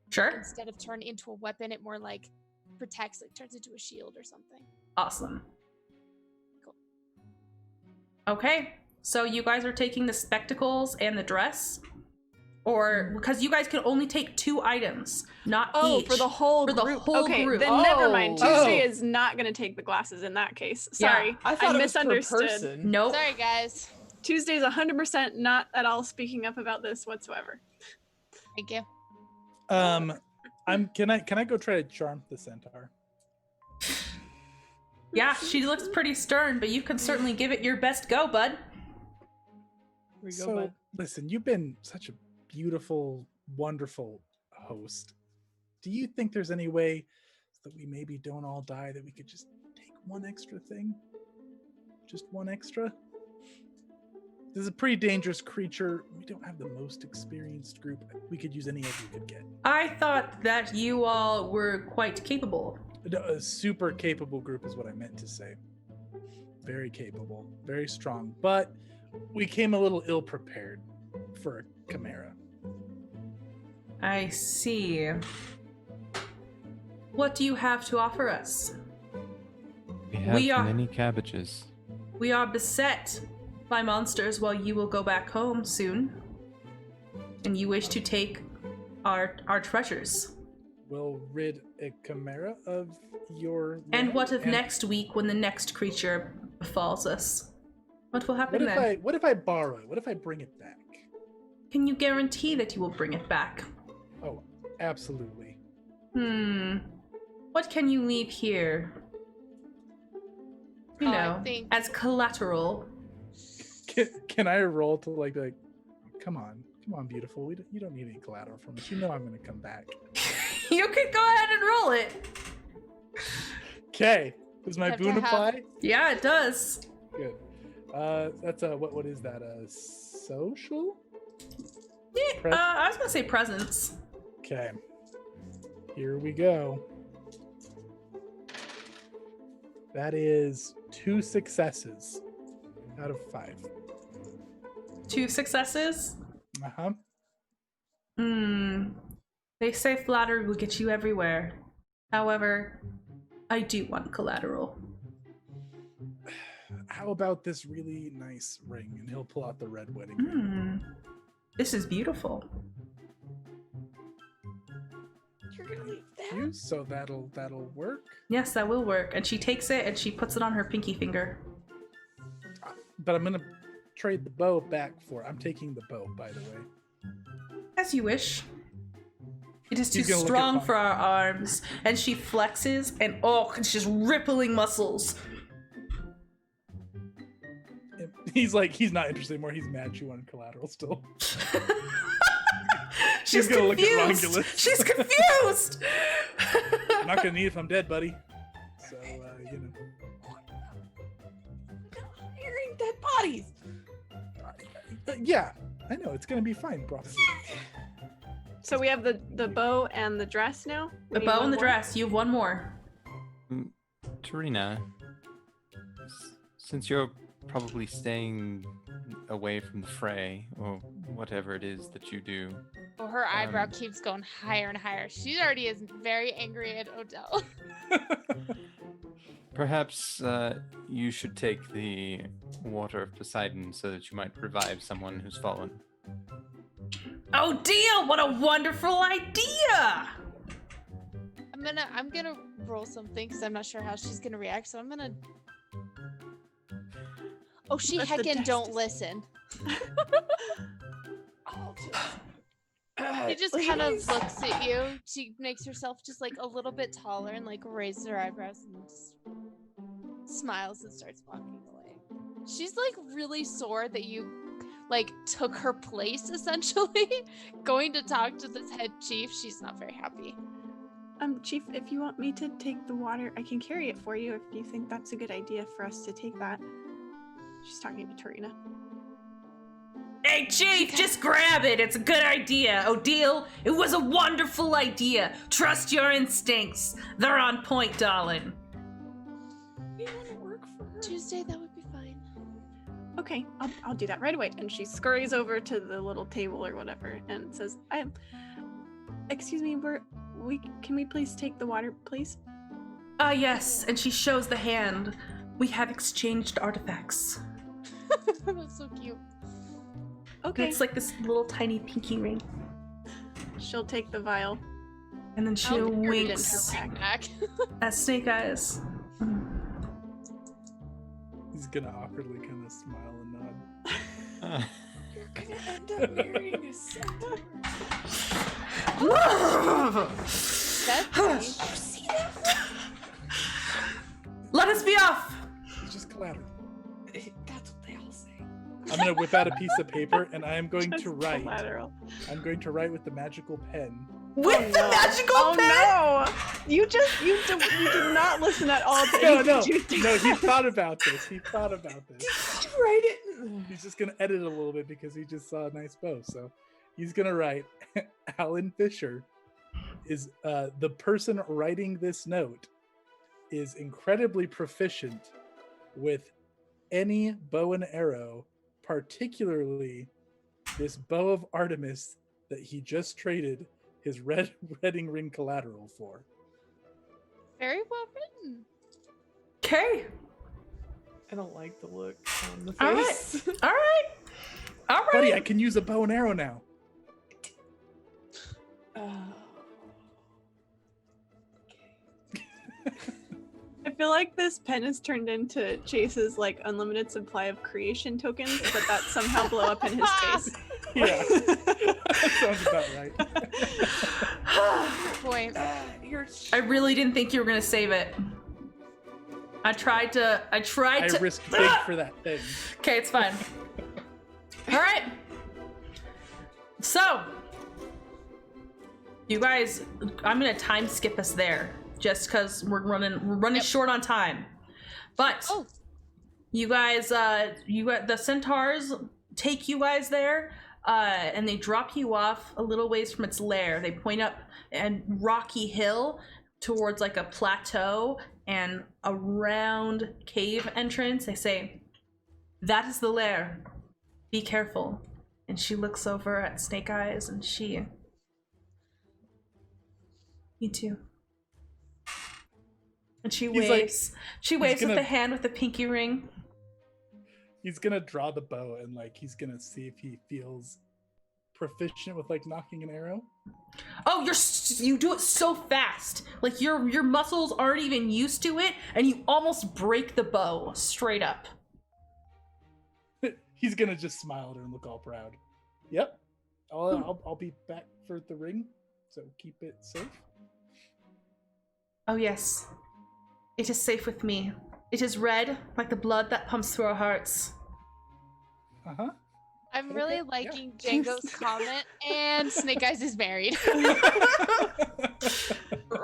Sure. instead of turn into a weapon, it more like protects, like turns into a shield or something. Awesome. Cool. Okay, so you guys are taking the spectacles and the dress? Or because you guys can only take 2 items, not Oh, each. for the whole For the group. whole okay, group. then never mind. Oh. Tuesday Oh. is not going to take the glasses in that case. Yeah, Sorry, I thought it was per misunderstood. person. Nope. Sorry, guys. Tuesday's 100% not at all speaking up about this whatsoever. Thank you. Can I go try to charm the centaur? Yeah, she looks pretty stern, but you can certainly give it your best go, bud. Here we go, So bud. listen, you've been such a beautiful, wonderful host. Do you think there's any way that we maybe don't all die, that we could just take one extra thing? Just one extra? This is a pretty dangerous creature. We don't have the most experienced group. We could use any of you could get. I thought that you all were quite capable. A super capable group is what I meant to say. Very capable, very strong, but we came a little ill prepared for a chimera. I see. What do you have to offer us? We have We are- many cabbages. We are beset by monsters while you will go back home soon. And you wish to take our treasures. Will rid a chimera of your And land? what of And next week when the next creature befalls us? What will happen What if then? what if I borrow it? What if I bring it back? Can you guarantee that you will bring it back? Oh, absolutely. What can you leave here? You I know, think- as collateral. Can I roll to like be like, come on, beautiful. You don't need any collateral from us. You know I'm gonna come back. You could go ahead and roll it. Okay. Does my Have to boon have- apply? Yeah, it does. Good. That's a what is that? A social? Yeah, Pres- I was gonna say presence. Okay. Here we go. That is 2 successes out of 5. 2 successes. Uh-huh. They say flattery will get you everywhere. However, I do want collateral. How about this really nice ring? And he'll pull out the red wedding ring. This is beautiful. You're gonna leave that? You, so that'll work. Yes, that will work. And she takes it and she puts it on her pinky finger. But I'm gonna trade the bow back for. I'm taking the bow, by the way. As you wish. It is too He's gonna look at strong mine. for our arms. And she flexes and it's just rippling muscles. And he's like, he's not interested anymore. He's mad she wanted collateral still. She's gonna look at confused. Romulus. She's confused. I'm not gonna need it if I'm dead, buddy. So you know. Hiring dead bodies. Yeah, I know it's gonna be fine, probably. So we have the bow and the dress now. We The need bow one and the more? dress. You have one more. Tarina, since you're probably staying away from the fray, or whatever it is that you do, Oh, her eyebrow keeps going higher and higher. She already is very angry at Odell. perhaps you should take the water of Poseidon so that you might revive someone who's fallen. Oh dear, what a wonderful idea! I'm gonna roll something because I'm not sure how she's gonna react. So I'm gonna. Oh, she Let the heckin' dust don't is- listen. I'll She just kind of looks at you. She makes herself just like a little bit taller and like raises her eyebrows and just smiles and starts walking away. She's like really sore that you like took her place essentially. Going to talk to this head chief, she's not very happy. Chief, if you want me to take the water, I can carry it for you if you think that's a good idea for us to take that. She's talking to Tarina. Hey Chief, just grab it. It's a good idea. Odile, it was a wonderful idea. Trust your instincts. They're on point, darling. You want to work for her? Tuesday, that would be fine. Okay, I'll do that right away. And she scurries over to the little table or whatever and says, excuse me, can we please take the water, please? Yes, and she shows the hand. We have exchanged artifacts. That's so cute. Okay. It's like this little tiny pinky ring. She'll take the vial. And then she I'll put it in her winks bag. Back. at Snake Eyes. He's gonna awkwardly kind of smile and nod. You're gonna end up marrying a centaur. That's You see that? Let us be off! It's just collateral. That's what they all say. I'm gonna whip out a piece of paper and I am going to Just write. collateral. I'm going to write with the magical pen. With the magical Oh pen! no! You did not listen at all to No, anything you did. no, he thought about this. Did you write it? He's just gonna edit it a little bit because he just saw a nice bow. So he's gonna write Alan Fisher is the person writing this note is incredibly proficient with any bow and arrow, particularly this bow of Artemis that he just traded his wedding ring collateral for. very well written. Okay. I don't like the look on the All right. face. Alright. Buddy, I Alright. can use a bow and arrow now. I feel like this pen has turned into Chase's like unlimited supply of creation tokens, but that somehow blow up in his face. Yeah, that sounds about right. Point. You're I really didn't think you were gonna save it. I tried to. I risked big for that thing. Okay, it's fine. All right. So, you guys, I'm gonna time skip us there, just because we're running short on time. But you guys, the centaurs take you guys there, and they drop you off a little ways from its lair. They point up a rocky hill towards like a plateau and a round cave entrance. They say, "That is the lair. Be careful." And she looks over at Snake Eyes and she... Me too. And she waves. She waves with the hand with the pinky ring. He's gonna draw the bow and like he's gonna see if he feels proficient with like knocking an arrow. Oh, you do it so fast. Like your muscles aren't even used to it, and you almost break the bow straight up. He's gonna just smile at her and look all proud. Yep, I'll be back for the ring, so keep it safe. Oh yes, it is safe with me. It is red like the blood that pumps through our hearts. I'm really liking Django's comment, and Snake Eyes is married.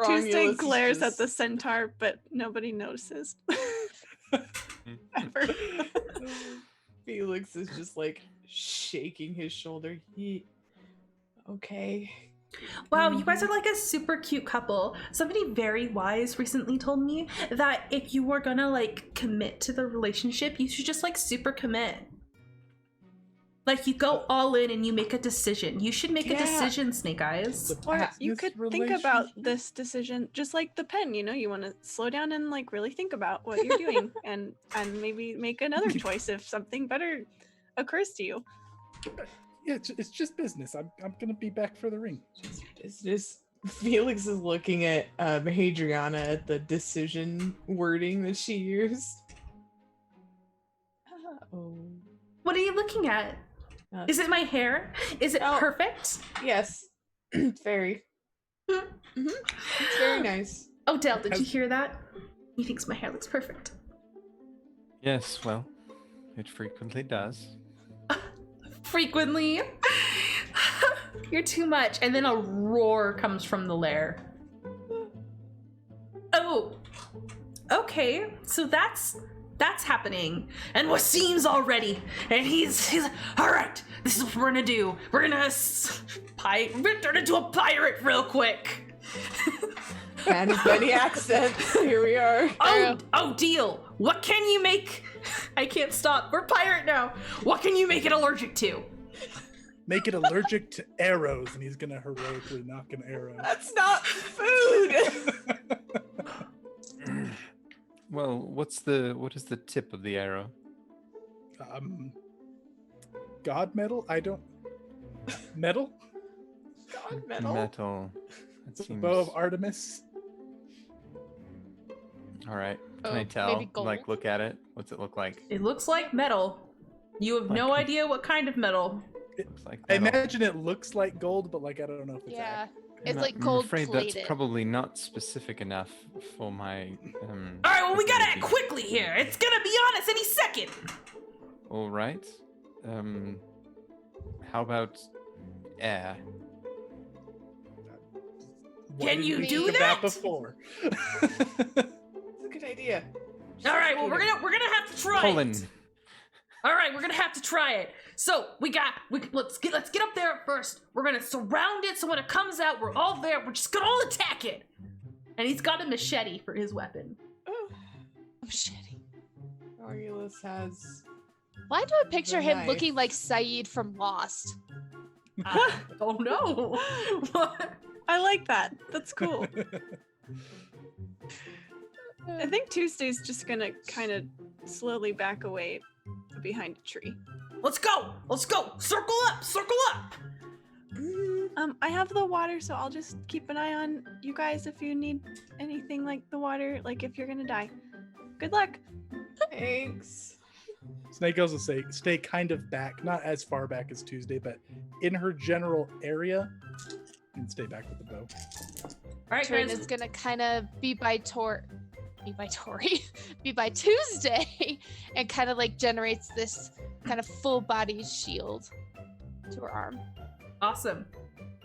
Tuesday glares at the centaur, but nobody notices. Ever. Felix is just like shaking his shoulder. Okay. Wow, you guys are like a super cute couple. Somebody very wise recently told me that if you were gonna like commit to the relationship, you should just like super commit. Like you go all in and you make a decision. You should make a decision, Snake Eyes. Or you could think about this decision just like the pen, you know, you want to slow down and like really think about what you're doing and maybe make another choice if something better occurs to you. Yeah, it's just business. I'm gonna be back for the ring. It's just Felix is looking at Hadriana at the decision wording that she used. What are you looking at? Is it my hair? Is it perfect? Yes. Very. It's very nice. Odell, did you hear that? He thinks my hair looks perfect. Yes, well, it frequently does. Frequently? You're too much. And then a roar comes from the lair. Oh. Okay, so that's happening, and Wasim's already, and he's all right. This is what we're gonna do. We're gonna turn into a pirate real quick. And many accents. Here we are. Oh, deal. What can you make? I can't stop. We're pirate now. What can you make it allergic to? Make it allergic to arrows, and he's gonna heroically knock an arrow. That's not food. Well, what is the tip of the arrow? God metal? Metal? God metal. Metal. That The seems... bow of Artemis. All right. Can I tell? maybe gold? Like, look at it. What's it look like? It looks like metal. You have no idea what kind of metal. Looks like I metal. imagine it looks like gold, but like I don't know if it's Yeah. accurate. It's like I'm gold afraid plated. that's probably not specific enough for my. All right, well, we gotta act ability. quickly here. It's gonna be on us any second. All right. How about air? Why Can didn't you we do think of that? before? That's a good idea. All right, well, we're gonna have to try Colin. it. All right, we're gonna have to try it. So let's get up there at first. We're gonna surround it so when it comes out, we're all there. We're just gonna all attack it. And he's got a machete for his weapon. Machete. Aurelius has. Why do I picture The him knife. looking like Saeed from Lost? Oh no! What? I like that. That's cool. I think Tuesday's just gonna kind of slowly back away behind a tree. Let's go! Let's go! Circle up! Circle up! I have the water, so I'll just keep an eye on you guys if you need anything like the water, like if you're gonna die. Good luck. Thanks. Snake Eyes will say, stay kind of back, not as far back as Tuesday, but in her general area, and stay back with the bow. All right, Turin guys. is gonna kind of be by Tuesday, and kind of like generates this kind of full body shield to her arm. Awesome.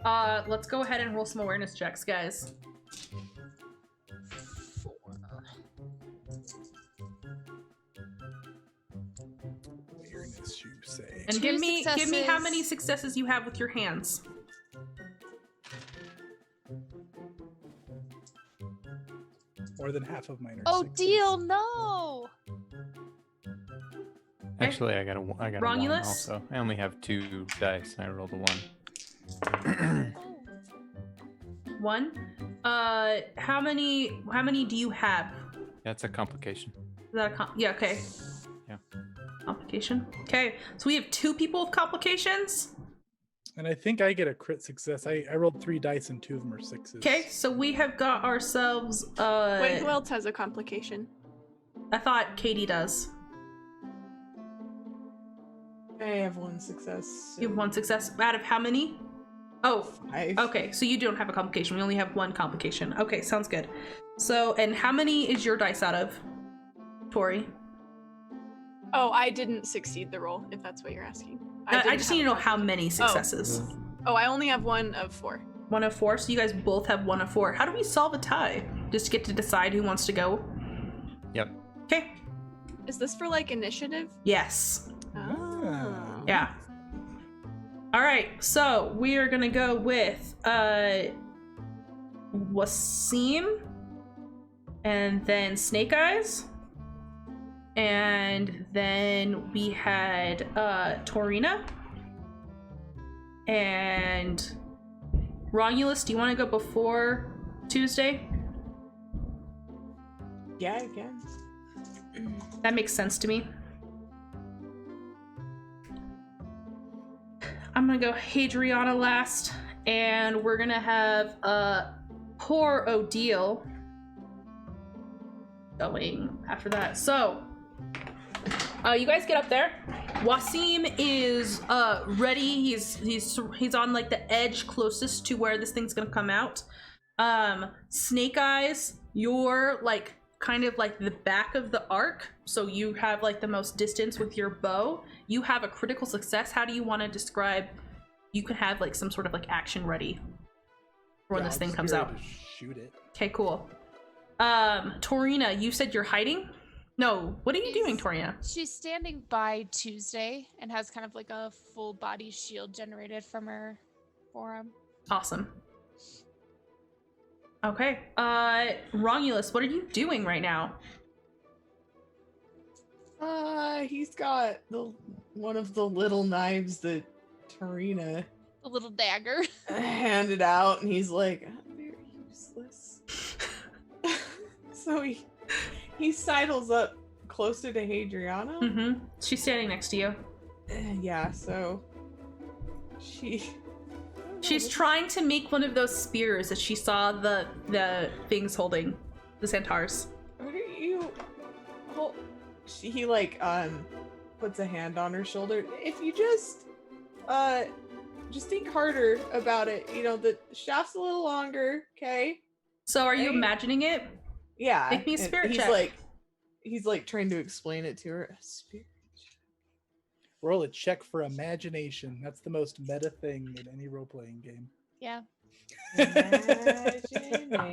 Let's go ahead and roll some awareness checks, guys. 4. Awareness, you say. And Two give me how successes. many successes you have with your hands. More than half of mine are Oh, sixes. deal, no! Actually, I got a one Romulus? also. I only have 2 dice. I rolled a 1. Oh. 1. How many do you have? That's a complication. Is that a yeah, okay. Yeah. Complication. Okay, so we have 2 people with complications. And I think I get a crit success. I rolled 3 dice and 2 of them are 6s. Okay, so we have got ourselves Wait, who else has a complication? I thought Katie does. I have 1 success. You have 1 success out of how many? Oh, 5. okay, so you don't have a complication. We only have 1 complication. Okay, sounds good. So, and how many is your dice out of, Tori? Oh, I didn't succeed the roll, if that's what you're asking. I didn't just have need to a know how complication. many successes. Oh, I only have 1 of 4. 1 of 4, so you guys both have 1 of 4. How do we solve a tie? Just get to decide who wants to go? Yep. Okay. Is this for like initiative? Yes. Oh. Yeah. All right, so we are gonna go with Wasim, and then Snake Eyes, and then we had Torina, and Romulus. Do you want to go before Tuesday? Yeah, I can. That makes sense to me. I'm gonna go Hadriana last, and we're gonna have poor Odile going after that. So, you guys get up there. Wasim is ready. He's on like the edge closest to where this thing's gonna come out. Snake Eyes, you're like kind of like the back of the arc, so you have like the most distance with your bow. You have a critical success. How do you want to describe? You can have like some sort of like action ready for when Yeah, this I'll thing just comes be out. ready to shoot it. Okay, cool. Torina, you said you're hiding? No, what are you doing, She's- Torina? She's standing by Tuesday and has kind of like a full body shield generated from her forearm. Awesome. Okay, Romulus, what are you doing right now? He's got one of the little knives that Tarina A little dagger. handed out, and he's like, very useless. So he sidles up closer to Hadriana. Mm-hmm. She's standing next to you. Yeah, so she. She's trying to make one of those spears that she saw the things holding, the centaurs. What are you? He like puts a hand on her shoulder. If you just think harder about it, you know the shaft's a little longer. Okay. So are you Right. imagining it? Yeah. Make me a and spirit he's check. He's like trying to explain it to her. A spirit. Roll a check for imagination. That's the most meta thing in any role-playing game. Yeah.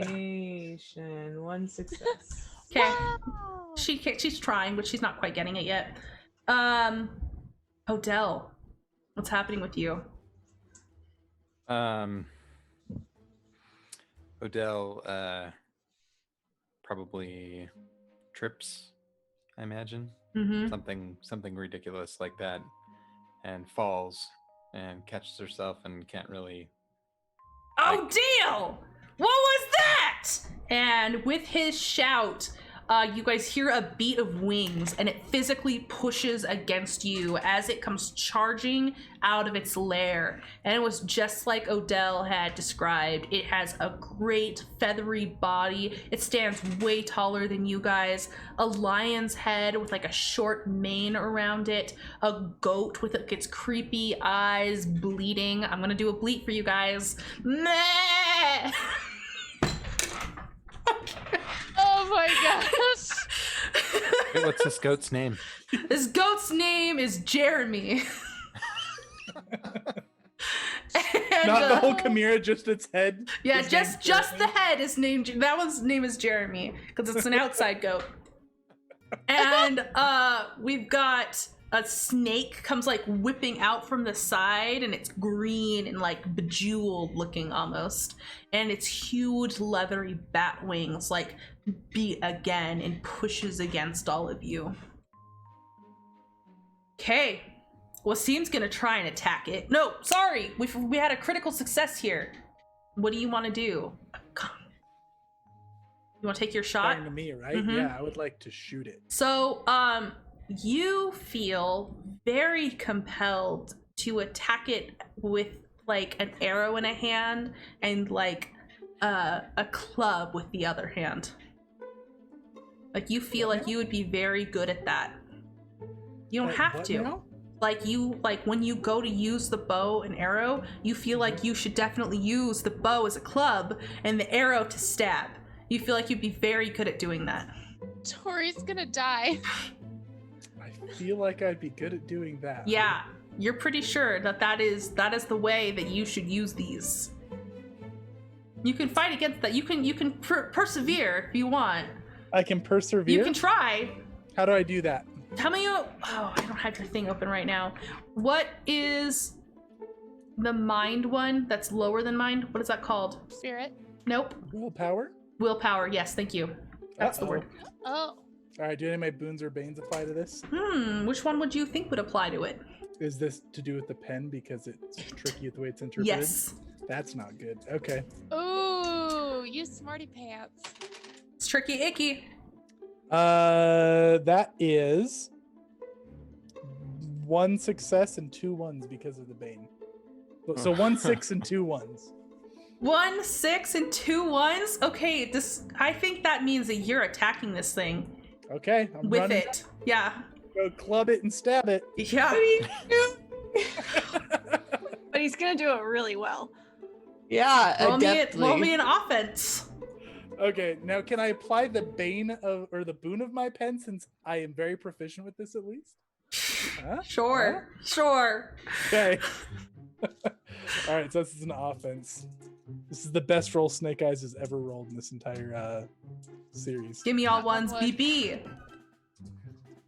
Imagination. 1 success. Okay. Wow. She's trying, but she's not quite getting it yet. Odell, what's happening with you? Odell probably trips, I imagine. Mm-hmm. Something ridiculous like that, and falls and catches herself and can't really. Odell! What was that? And with his shout, you guys hear a beat of wings, and it physically pushes against you as it comes charging out of its lair. And it was just like Odell had described. It has a great feathery body. It stands way taller than you guys. A lion's head with like a short mane around it. A goat with its creepy eyes bleeding. I'm gonna do a bleat for you guys. Meh! Oh my gosh. Wait, what's this goat's name? This goat's name is Jeremy. And, Not the whole chimera, just its head. yeah, is just named the Jeremy? head is named. That one's name is Jeremy because it's an outside goat. And we've got a snake comes like whipping out from the side, and it's green and like bejeweled looking almost, and its huge leathery bat wings like beat again and pushes against all of you. Okay. Wasim's gonna try and attack it. No, sorry, we had a critical success here. What do you want to do? You want to take your shot? Starting to me, right? Mhm. Yeah, I would like to shoot it. So, you feel very compelled to attack it with like an arrow in a hand and like a club with the other hand. Like you feel like you would be very good at that. You don't Wait, have what to. now? Like when you go to use the bow and arrow, you feel like you should definitely use the bow as a club and the arrow to stab. You feel like you'd be very good at doing that. Tori's gonna die. I feel like I'd be good at doing that. Yeah, you're pretty sure that is the way that you should use these. You can fight against that. You can persevere if you want. I can persevere. You can try. How do I do that? Tell me. Oh, I don't have your thing open right now. What is the mind one that's lower than mind? What is that called? Spirit. Nope. Willpower? Willpower. Yes, thank you. That's the Uh-oh. word. Oh. All right, do any of my boons or banes apply to this? Which one would you think would apply to it? Is this to do with the pen because it's tricky the way it's interpreted? Yes. That's not good. Okay. Ooh, you smarty pants. It's tricky icky. That is 1 success and 2 ones because of the bane. So 1 6 and 2 ones. 1 6 and 2 1s. Okay, I think that means that you're attacking this thing Okay, I'm with running. it. Yeah. Go club it and stab it. Yeah. But he's gonna do it really well. Yeah, Roll adeptly. me an offense. Okay, now can I apply the bane of or the boon of my pen since I am very proficient with this at least? Huh? Sure. Sure. Okay. All right, so this is an offense. This is the best roll Snake Eyes has ever rolled in this entire series. Give me all Knock on ones, wood. BB.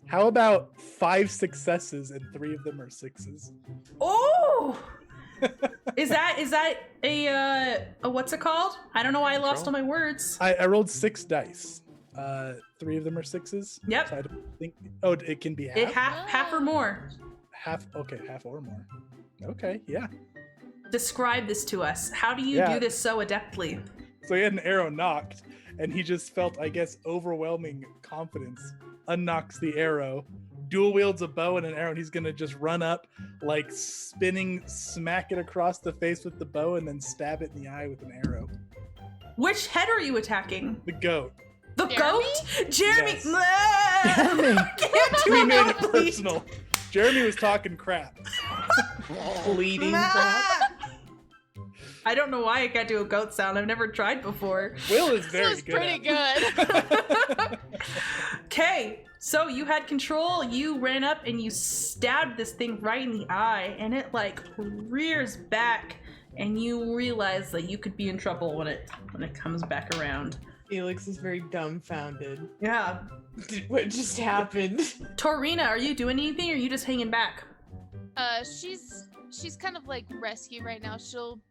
How about 5 successes and 3 of them are 6s? Oh! Is that a what's it called? I don't know why I lost all my words. I rolled 6 dice. 3 of them are 6s. Yep. So I don't think. Oh, it can be half. It half or more. Half. Okay, half or more. Okay, yeah. Describe this to us. How do you Yeah. do this so adeptly? So he had an arrow knocked, and he just felt, I guess, overwhelming confidence. Unknocks the arrow, dual wields a bow and an arrow, and he's gonna just run up, like spinning, smack it across the face with the bow, and then stab it in the eye with an arrow. Which head are you attacking? The goat. The Jeremy? goat? Jeremy! Yes. Jeremy! Can't do We it made now, it please. personal. Jeremy was talking crap. Bleeding crap. I don't know why I can't do a goat sound. I've never tried before. Will is This very was good. pretty at it. good. Okay, so you had control, you ran up and you stabbed this thing right in the eye, and it like rears back, and you realize that you could be in trouble when it comes back around. Felix is very dumbfounded. Yeah. What just happened? Torina, are you doing anything or are you just hanging back? She's kind of like rescue right now. She'll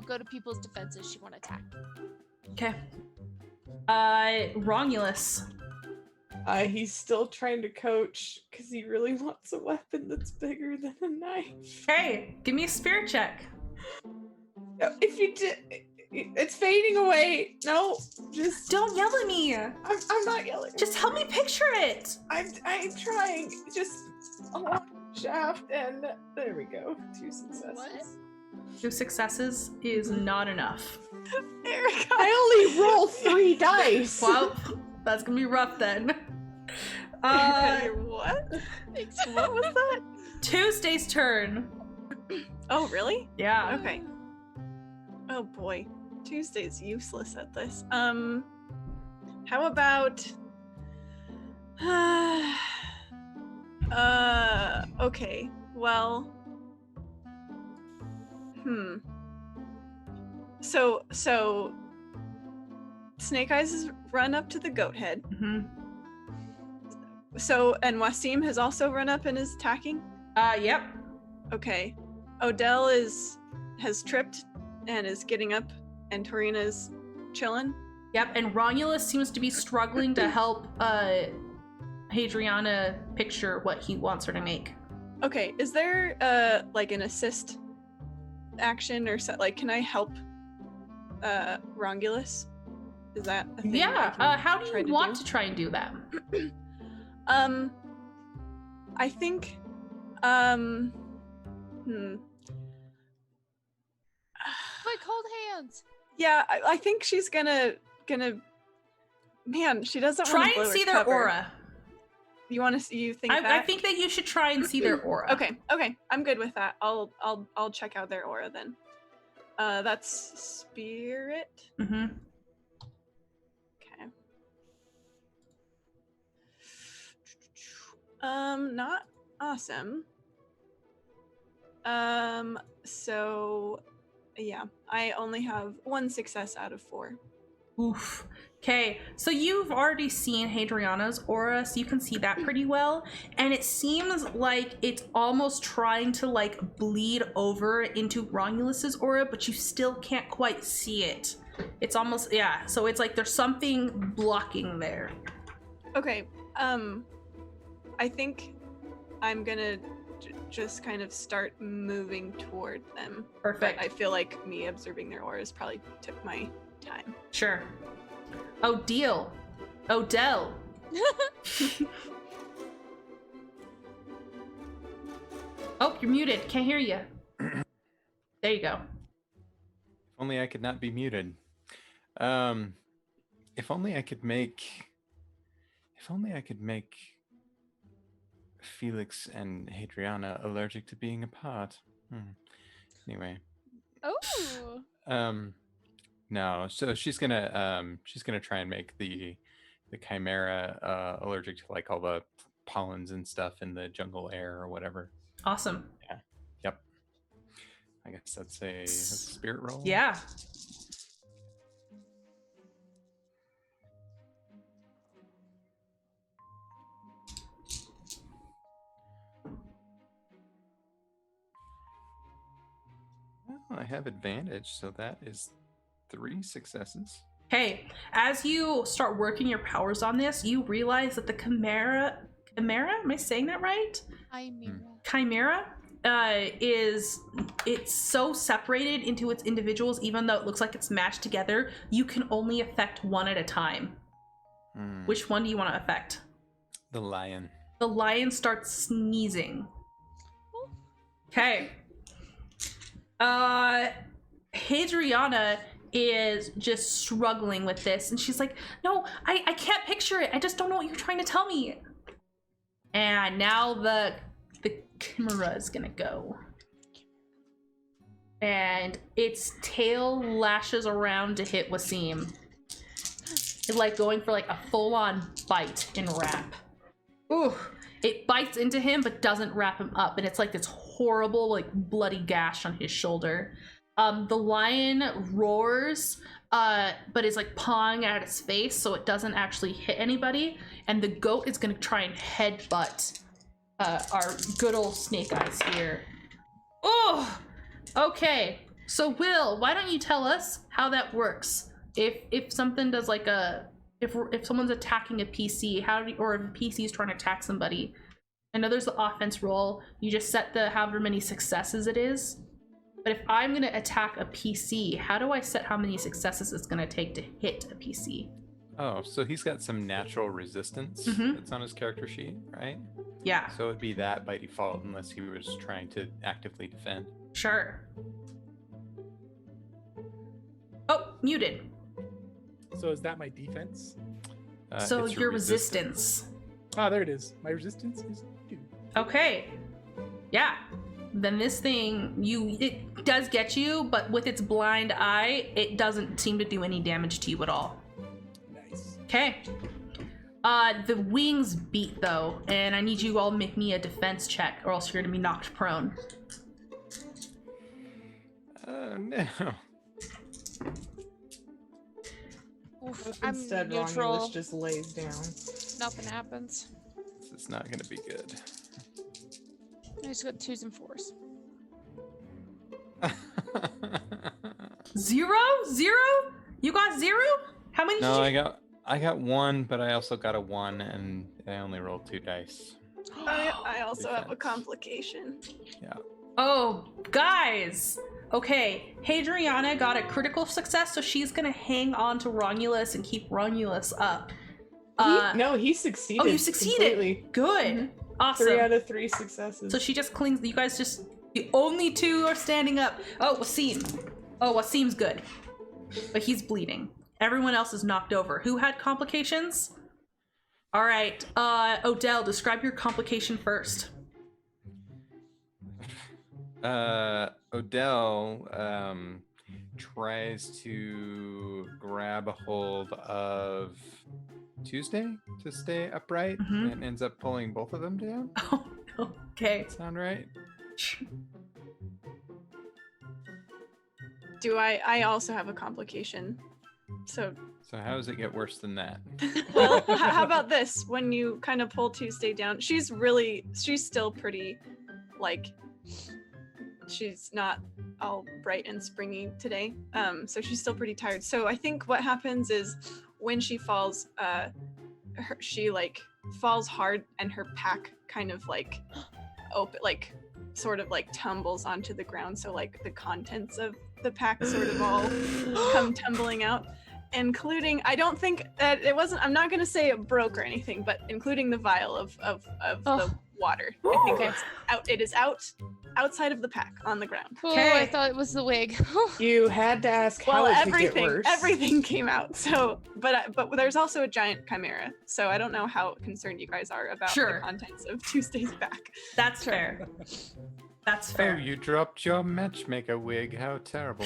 go to people's defenses. She won't attack. Okay. Romulus. He's still trying to coach because he really wants a weapon that's bigger than a knife. Hey, give me a spirit check. No, if you did, it's fading away. No, just Don't yell at me. I'm not yelling. Just help me picture it. I'm trying. Just a long shaft, and there we go. 2 successes. What? 2 successes is not enough. Erica. I only roll 3 dice. Well, that's gonna be rough then. What? What was that? Tuesday's turn. Oh, really? Yeah. Okay. Oh boy. Tuesday's useless at this. How about Okay. Well. So Snake Eyes has run up to the goat head. Mm-hmm. So, and Wasim has also run up and is attacking? Yep. Okay. Odell has tripped and is getting up, and Torina's chilling. Yep, and Romulus seems to be struggling to help Hadriana picture what he wants her to make. Okay, is there like an assist action or like can I help Romulus? Is that a thing? Yeah, how do you want to try and do that? I think My cold hands. yeah, I think she's gonna man, she doesn't Try wanna blow and her see their cover. aura. You want to? You think I that? think that you should try and see their aura. Okay, I'm good with that. I'll check out their aura then. That's spirit. Mm-hmm. Okay. Not awesome. So yeah, I only have 1 success out of 4. Oof. Okay, so you've already seen Hadriana's aura, so you can see that pretty well. And it seems like it's almost trying to like bleed over into Romulus's aura, but you still can't quite see it. It's almost, yeah, so it's like there's something blocking there. Okay, I think I'm gonna just kind of start moving toward them. Perfect. But I feel like me observing their auras probably took my time. Sure. Oh, deal. Odell. Oh, you're muted. Can't hear you. There you go. If only I could not be muted. If only I could make Felix and Hadriana allergic to being apart. Anyway. Oh. No. So she's gonna try and make the chimera allergic to like all the pollens and stuff in the jungle air or whatever. Awesome. Yeah. Yep. I guess that's a spirit roll. Yeah. Well, I have advantage, so that is 3 successes. Hey, as you start working your powers on this, you realize that the chimera, am I saying that right? Chimera it's so separated into its individuals, even though it looks like it's mashed together, you can only affect one at a time. Which one do you want to affect? The lion. The lion starts sneezing. Okay. Hadriana is just struggling with this, and she's like, no, I can't picture it. I just don't know what you're trying to tell me. And now the chimera is gonna go. And its tail lashes around to hit Wasim. It's like going for like a full-on bite and wrap. Ooh. It bites into him but doesn't wrap him up, and it's like this horrible like bloody gash on his shoulder. The lion roars, but is like pawing at its face so it doesn't actually hit anybody, and the goat is gonna try and headbutt our good old Snake Eyes here. Oh, okay. So Will, why don't you tell us how that works? If something does like a if someone's attacking a PC, or if a PC is trying to attack somebody, I know there's the offense roll. You just set the however many successes it is. But if I'm gonna attack a PC, how do I set how many successes it's gonna take to hit a PC? Oh, so he's got some natural resistance that's on his character sheet, right? Yeah. So it'd be that by default, unless he was trying to actively defend. Sure. Oh, muted. So is that my defense? So it's your resistance. Ah, there it is. My resistance is 2. Okay. Yeah. Then this thing, it does get you, but with its blind eye, it doesn't seem to do any damage to you at all. Nice. Okay. The wings beat though, and I need you all to make me a defense check, or else you're gonna be knocked prone. No. Oof, I'm Instead, neutral. Romulus just lays down. Nothing happens. This is not going to be good. I just got 2s and 4s. 0? 0? You got 0? How many? No, did you... I got 1, but I also got a 1, and I only rolled 2 dice. I also have a Defense. complication. Yeah. Oh, guys. Okay, Hadriana got a critical success, so she's gonna hang on to Romulus and keep Romulus up. No, he succeeded. Oh, you succeeded. Completely. Good. Awesome. 3 out of 3 successes. So she just clings. You guys just. The only 2 are standing up. Oh, Wasim. Oh, Wasim's good. But he's bleeding. Everyone else is knocked over. Who had complications? All right. Odell, describe your complication first. Odell tries to grab a hold of Tuesday to stay upright Mhm. and ends up pulling both of them down. Oh, okay. Sound right? Do I also have a complication. So, So how does it get worse than that? well, how about this? When you kind of pull Tuesday down, she's still pretty, like, she's not all bright and springy today. So she's still pretty tired. So I think what happens is when she falls, she like falls hard and her pack kind of like sort of like tumbles onto the ground. So like the contents of the pack sort of all come tumbling out, including, I don't think that it wasn't, I'm not going to say it broke or anything, but including the vial of the water. I think Okay. it is outside of the pack on the ground. Oh, Okay. I thought it was the wig. You had to ask Well, how it could get worse. everything came out. So, but there's also a giant chimera. So I don't know how concerned you guys are about Sure. the contents of Tuesday's back. That's fair. That's Oh, fair. you dropped your matchmaker wig. How terrible.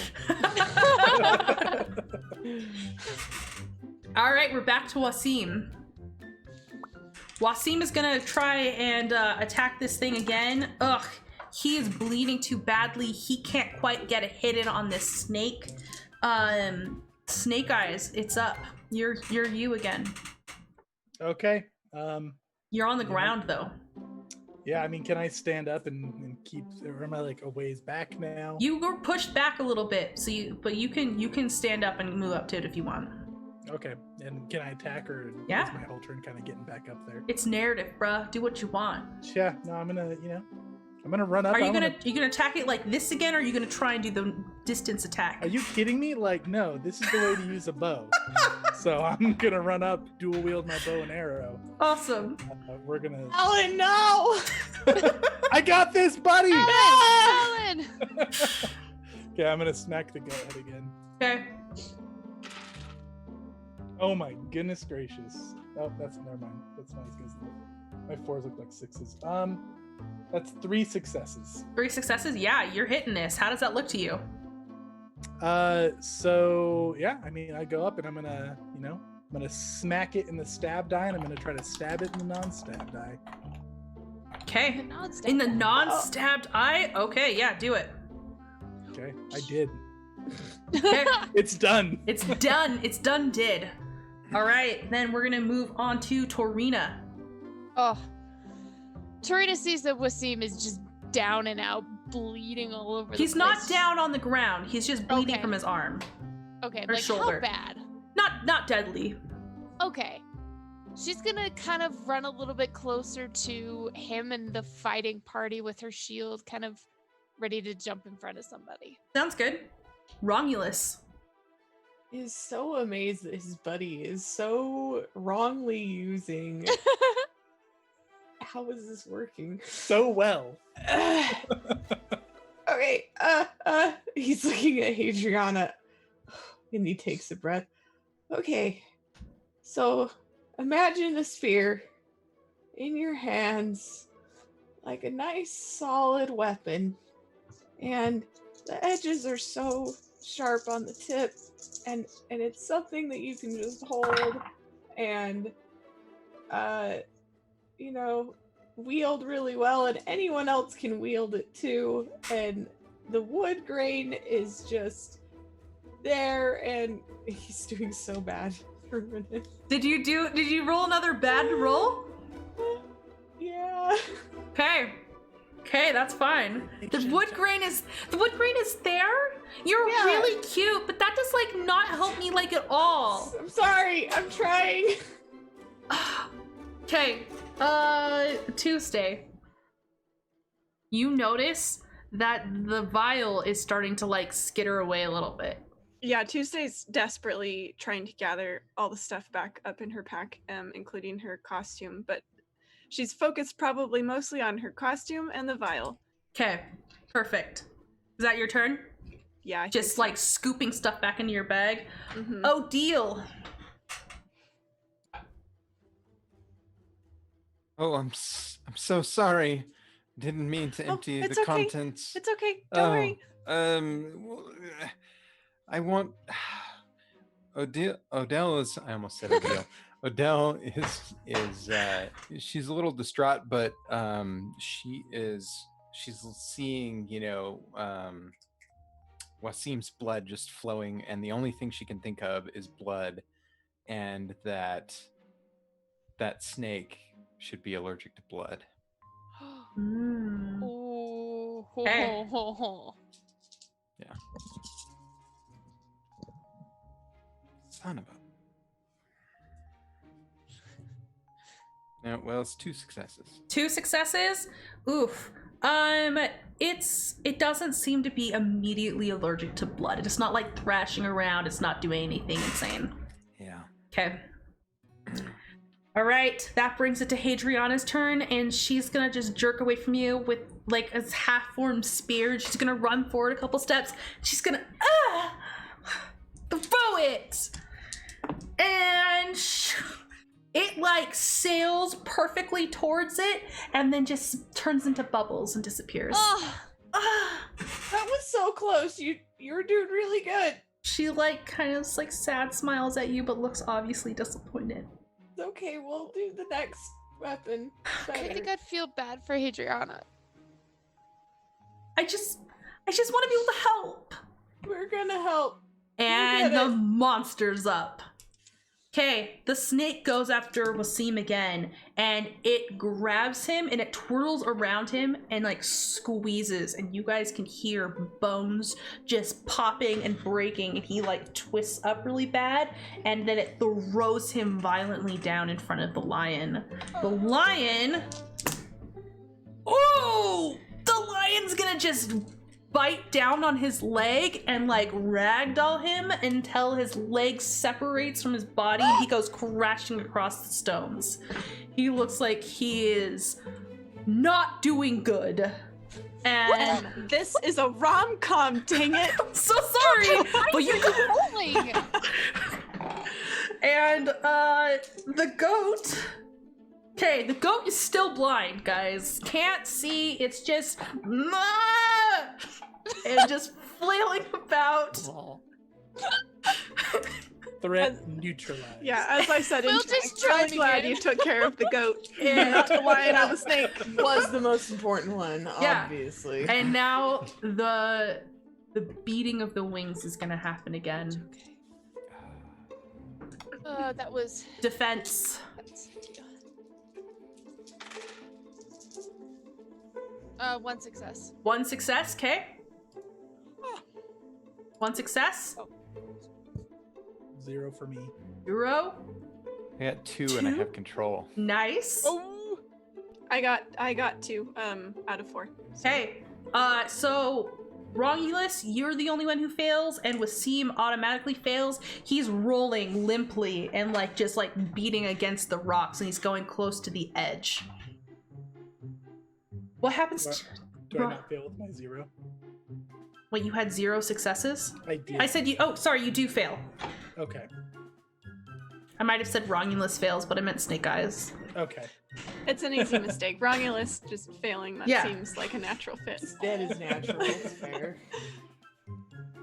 All right, we're back to Wasim. Wasim is gonna try and attack this thing again. Ugh, he is bleeding too badly. He can't quite get a hit in on this snake. Snake Eyes, it's up. You're you again. Okay. You're on the ground though. Yeah, I mean, can I stand up and keep, or am I like a ways back now? You were pushed back a little bit, so you can stand up and move up to it if you want. Okay. And can I attack her? Yeah. Is my whole turn kind of getting back up there? It's narrative, bruh. Do what you want. Yeah. No, I'm gonna run up. Are you I'm gonna attack it like this again, or are you gonna try and do the distance attack? Are you kidding me? Like, no, this is the way to use a bow. So I'm gonna run up, dual wield my bow and arrow. Awesome. We're gonna. Alan, no! I got this, buddy. Alan! Okay, I'm gonna smack the goat head again. Okay. Oh my goodness gracious. Oh, never mind. That's not as good as my 4s look like 6s. That's 3 successes. 3 successes? Yeah, you're hitting this. How does that look to you? So yeah, I mean, I go up and I'm gonna smack it in the stab die, and I'm gonna try to stab it in the non-stab die. Okay. Non-stop. In the non-stabbed eye? Okay, yeah, do it. Okay, I did. Okay. It's done. It's done. It's done did. All right, then we're gonna move on to Torina. Oh. Torina sees that Wasim is just down and out, bleeding all over the He's place. not down on the ground. He's just bleeding Okay. from his arm. Okay, or like shoulder. how bad? Not deadly. Okay. She's gonna kind of run a little bit closer to him and the fighting party with her shield, kind of ready to jump in front of somebody. Sounds good. Romulus. Is so amazed that his buddy is so wrongly using. How is this working? So well. Okay, he's looking at Hadriana and he takes a breath. Okay, so imagine a sphere in your hands, like a nice solid weapon, and the edges are so sharp on the tip, and it's something that you can just hold and you know, wield really well, and anyone else can wield it too. And the wood grain is just there, and he's doing so bad for a minute. Did you roll another bad roll? Yeah. Okay, that's fine. The wood grain is there. You're Yeah. really cute, but that does like not help me like at all. I'm sorry. I'm trying. Okay, Tuesday. You notice that the vial is starting to like skitter away a little bit. Yeah, Tuesday's desperately trying to gather all the stuff back up in her pack, including her costume, but she's focused probably mostly on her costume and the vial. Okay, perfect. Is that your turn? Yeah, I think Just so. like scooping stuff back into your bag. Mhm. Oh, deal. Oh, I'm so sorry. Didn't mean to Oh, empty it's the okay. contents. It's okay. Don't worry. Well, I want Odell is. I almost said Odell. Odell is she's a little distraught, but she's seeing, you know, Wasim's blood just flowing, and the only thing she can think of is blood, and that snake should be allergic to blood. Mm. Oh, Hey. Yeah. Son of a. No, well, it's 2 successes. 2 successes? Oof. It doesn't seem to be immediately allergic to blood. It's not like thrashing around. It's not doing anything insane. Yeah. Okay. All right, that brings it to Hadriana's turn, and she's gonna just jerk away from you with like a half-formed spear. She's gonna run forward a couple steps. She's gonna throw it, and it like sails perfectly towards it, and then just turns into bubbles and disappears. That was so close. You're doing really good. She like kind of like sad smiles at you, but looks obviously disappointed. It's okay. We'll do the next weapon. I better. think I'd feel bad for Hadriana. I just want to be able to help. We're gonna help. And get the it. monster's up. Okay, the snake goes after Wasim again, and it grabs him and it twirls around him and like squeezes, and you guys can hear bones just popping and breaking, and he like twists up really bad, and then it throws him violently down in front of the lion. The lion... Oh! The lion's gonna just bite down on his leg and like ragdoll him until his leg separates from his body and he goes crashing across the stones. He looks like he is not doing good. And This is a rom-com, dang it. I'm so sorry, but you Rolling. and the goat. Okay, the goat is still blind, guys. Can't see. It's just and just flailing about. Threat neutralized. Yeah, as I said, in We'll chat, just I'm really join glad again. you took care of the goat, Yeah. not the lion or the snake. Was the most important one, Yeah. obviously. And now the beating of the wings is gonna happen again. That was. Defense. One success. 1 success, okay? 1 success. 0 for me. 0. I got 2 and I 2? have control. Nice. Oh. I got 2 out of 4. Okay. So Romulus, you're the only one who fails, and Wasim automatically fails. He's rolling limply and like just like beating against the rocks, and he's going close to the edge. What happens to... Do I not fail with my 0? Wait, you had 0 successes? I did. I said you... Oh, sorry, you do fail. Okay. I might have said Romulus fails, but I meant Snake Eyes. Okay. It's an easy mistake. Romulus just failing, that Yeah. seems like a natural fit. That is natural. It's fair.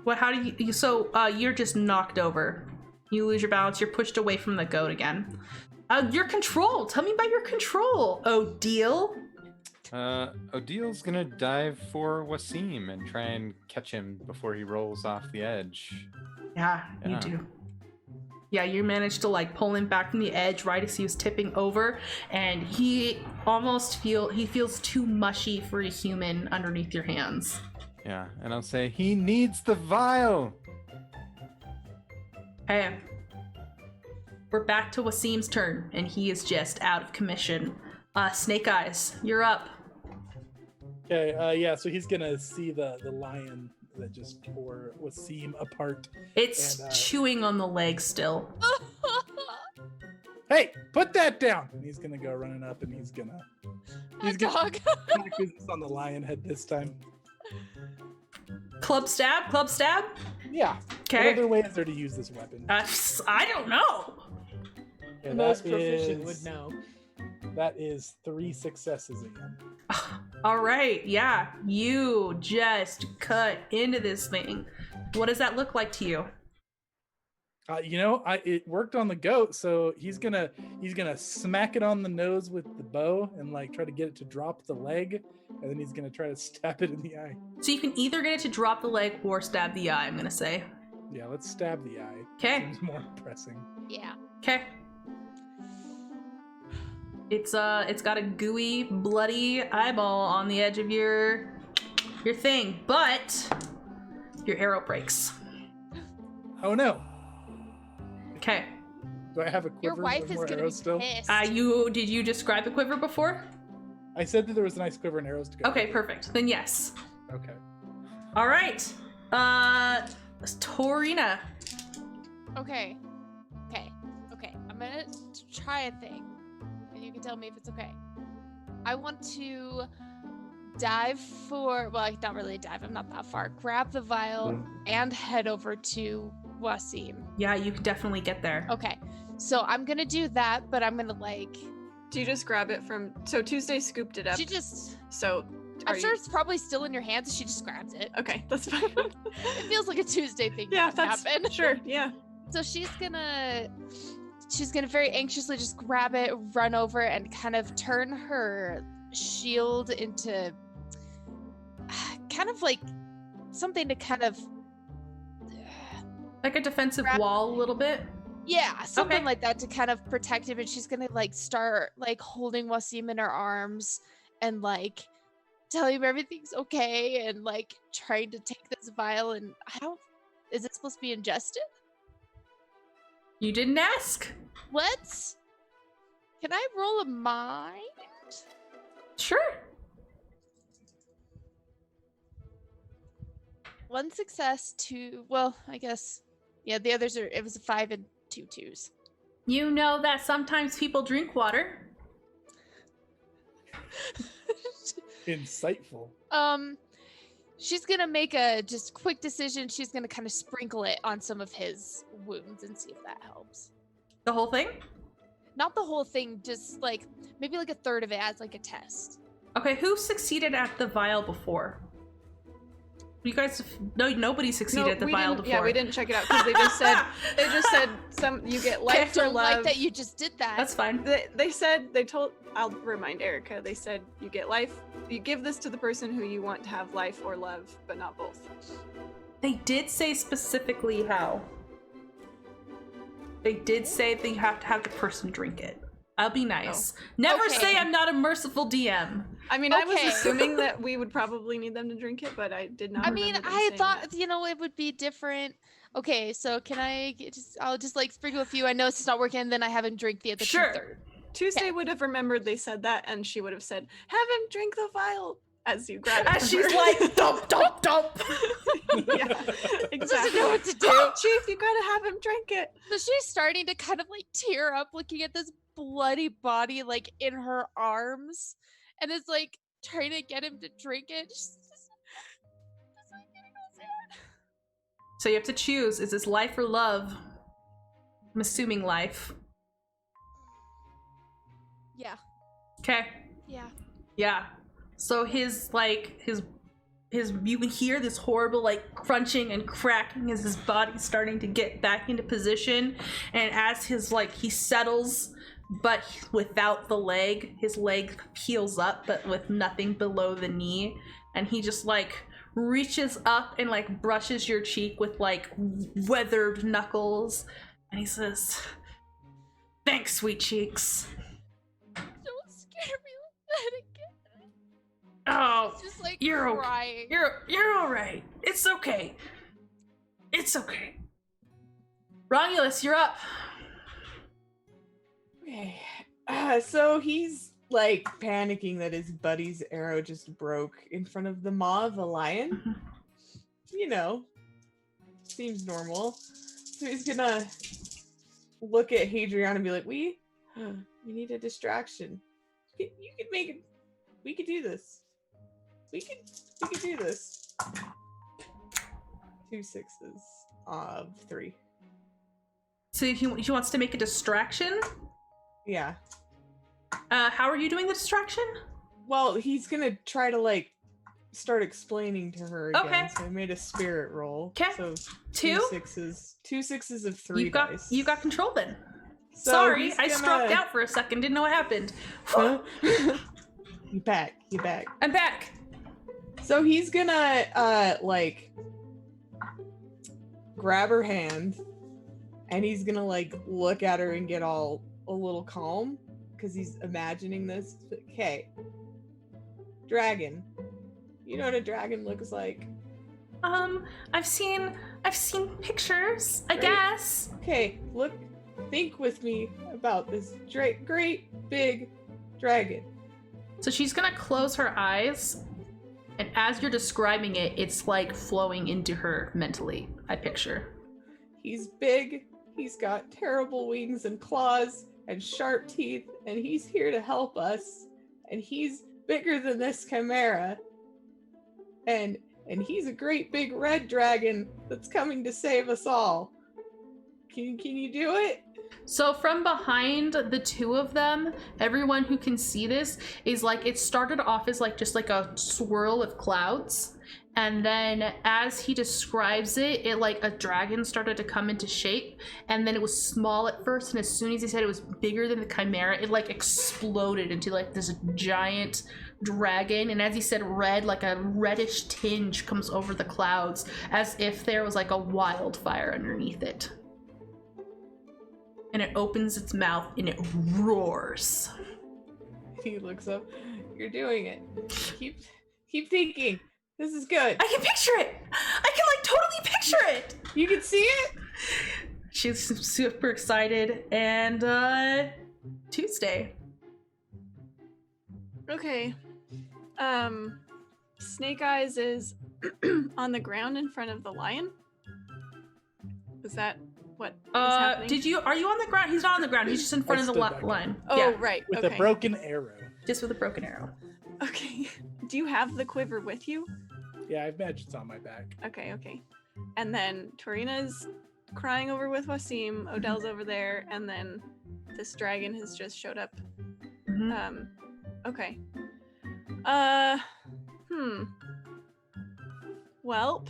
Well, how do you... So, you're just knocked over. You lose your balance. You're pushed away from the goat again. Your control. Tell me about your control. Odile. Odile's gonna dive for Wasim and try and catch him before he rolls off the edge. Yeah, you Yeah. do. Yeah, you managed to like pull him back from the edge right as he was tipping over, and he feels too mushy for a human underneath your hands. Yeah, and I'll say, he needs the vial! Hey, we're back to Wasim's turn, and he is just out of commission. Snake Eyes, you're up. Okay, yeah, so he's gonna see the lion that just tore Wasim apart. It's And, chewing on the leg still. Hey, put that down! And he's gonna go running up and he's gonna Dog. attack business on the lion head this time. Club stab, club stab. Yeah. What Okay. other way is there to use this weapon? I don't know. Okay, The most that proficient is- would know. That is 3 successes again. All right, yeah, you just cut into this thing. What does that look like to you? It worked on the goat, so he's gonna smack it on the nose with the bow and like try to get it to drop the leg, and then he's gonna try to stab it in the eye. So you can either get it to drop the leg or stab the eye, I'm gonna say. Yeah, let's stab the eye. Okay. Seems more pressing. Yeah. Okay. It's got a gooey, bloody eyeball on the edge of your thing, but your arrow breaks. Oh no! Okay. Do I have a quiver? Your wife with is more gonna be arrows still? pissed. Did you describe a quiver before? I said that there was a nice quiver and arrows to go. Okay, perfect. Then yes. Okay. All right. Torina. Okay. I'm gonna try a thing, and you can tell me if it's okay. I want to dive for, well, not really dive, I'm not that far. Grab the vial and head over to Wasim. Yeah, you can definitely get there. Okay, so I'm gonna do that, but I'm gonna like. Do you just grab it from? So Tuesday scooped it up. She just. So I'm are sure you- it's probably still in your hands. She just grabs it. Okay, that's fine. It feels like a Tuesday thing. Yeah, to that's happen. sure. Yeah. So she's gonna very anxiously just grab it, run over, and kind of turn her shield into kind of like something to kind of Like a defensive Grab- wall a little bit. yeah, something Okay. like that to kind of protect him. And she's gonna like start like holding Wasim in her arms and like telling him everything's okay and like trying to take this vial. And is it supposed to be ingested? You didn't ask. What? Can I roll a mind? Sure. One success, two. Well, I guess. Yeah, the others are. It was a 5 and 2 2s. You know that sometimes people drink water. Insightful. She's gonna make a just quick decision. She's gonna kind of sprinkle it on some of his wounds and see if that helps. The whole thing? Not the whole thing, just like maybe like a third of it as like a test. Okay, who succeeded at the vial before? You guys, no, nobody succeeded at the we vial didn't, before. Yeah, we didn't check it out because they just said some you get I life for don't like love. that you just did that. That's fine. They told. I'll remind Erica. They said you get life. You give this to the person who you want to have life or love, but not both. They did say specifically how. They did say that you have to have the person drink it. I'll be nice. Never Okay. say I'm not a merciful DM. I mean, I was Okay. assuming that we would probably need them to drink it, but I did not. I mean, remember them I saying thought that. it would be different. Okay, so can I'll just like sprinkle a few. I know it's not working, and then I have him drink the other Sure. 2/3. Tuesday would have remembered they said that, and she would have said, "Have him drink the vial." As you grab it. As from she's her. like, dump, dump, dump. Yeah, Doesn't exactly. know what to do. Chief, you gotta have him drink it. So she's starting to kind of like tear up looking at this bloody body like in her arms and is like trying to get him to drink it. She's just like getting all sad. So you have to choose, is this life or love? I'm assuming life. Yeah. Okay. Yeah. Yeah. So his you can hear this horrible like crunching and cracking as his body's starting to get back into position, and as his like he settles but without the leg, his leg peels up but with nothing below the knee, and he just like reaches up and like brushes your cheek with like weathered knuckles, and he says, "Thanks, sweet cheeks." Don't scare me like that again. Oh, It's just like you're okay. crying. You're all right. It's okay. It's okay. Romulus, you're up. Okay. So he's like panicking that his buddy's arrow just broke in front of the maw of a lion. You know, seems normal. So he's gonna look at Hadrian and be like, we need a distraction. You could make it. We could do this. We could do this. 2 6s of 3. So he wants to make a distraction. Yeah. How are you doing the distraction? Well, he's gonna try to like start explaining to her again. Okay. So I made a spirit roll. 'Kay. So 2? 2 6s of 3 dice. You got control then. So Sorry, he's I struck gonna- out for a second. Didn't know what happened. Huh? You back. I'm back. So he's gonna like grab her hand, and he's gonna like look at her and get all a little calm because he's imagining this. Okay, dragon. You know what a dragon looks like? I've seen pictures, I Right. guess. Okay, think with me about this great big dragon. So she's gonna close her eyes, and as you're describing it, it's like flowing into her mentally, I picture. He's big, he's got terrible wings and claws and sharp teeth, and he's here to help us. And he's bigger than this chimera. And he's a great big red dragon that's coming to save us all. Can you do it? So from behind the two of them, everyone who can see this is like, it started off as like just like a swirl of clouds, and then as he describes it, it like a dragon started to come into shape, and then it was small at first, and as soon as he said it was bigger than the chimera, it like exploded into like this giant dragon. And as he said red, like a reddish tinge comes over the clouds as if there was like a wildfire underneath it. And it opens its mouth and it roars. He looks up. You're doing it. Keep thinking. This is good. I can picture it! I can like totally picture it! You can see it? She's super excited. And Tuesday. Okay. Snake Eyes is on the ground in front of the lion. Is that what is happening? Are you on the ground? He's not on the ground, he's just in front of the stood back up. line. Oh, Yeah, right. With okay. a broken arrow. just with a broken arrow. Okay. Do you have the quiver with you? Yeah, I've magic's on my back. Okay. And then Torina's crying over with Wasim, Odell's over there, and then this dragon has just showed up. Mhm. Okay. Welp.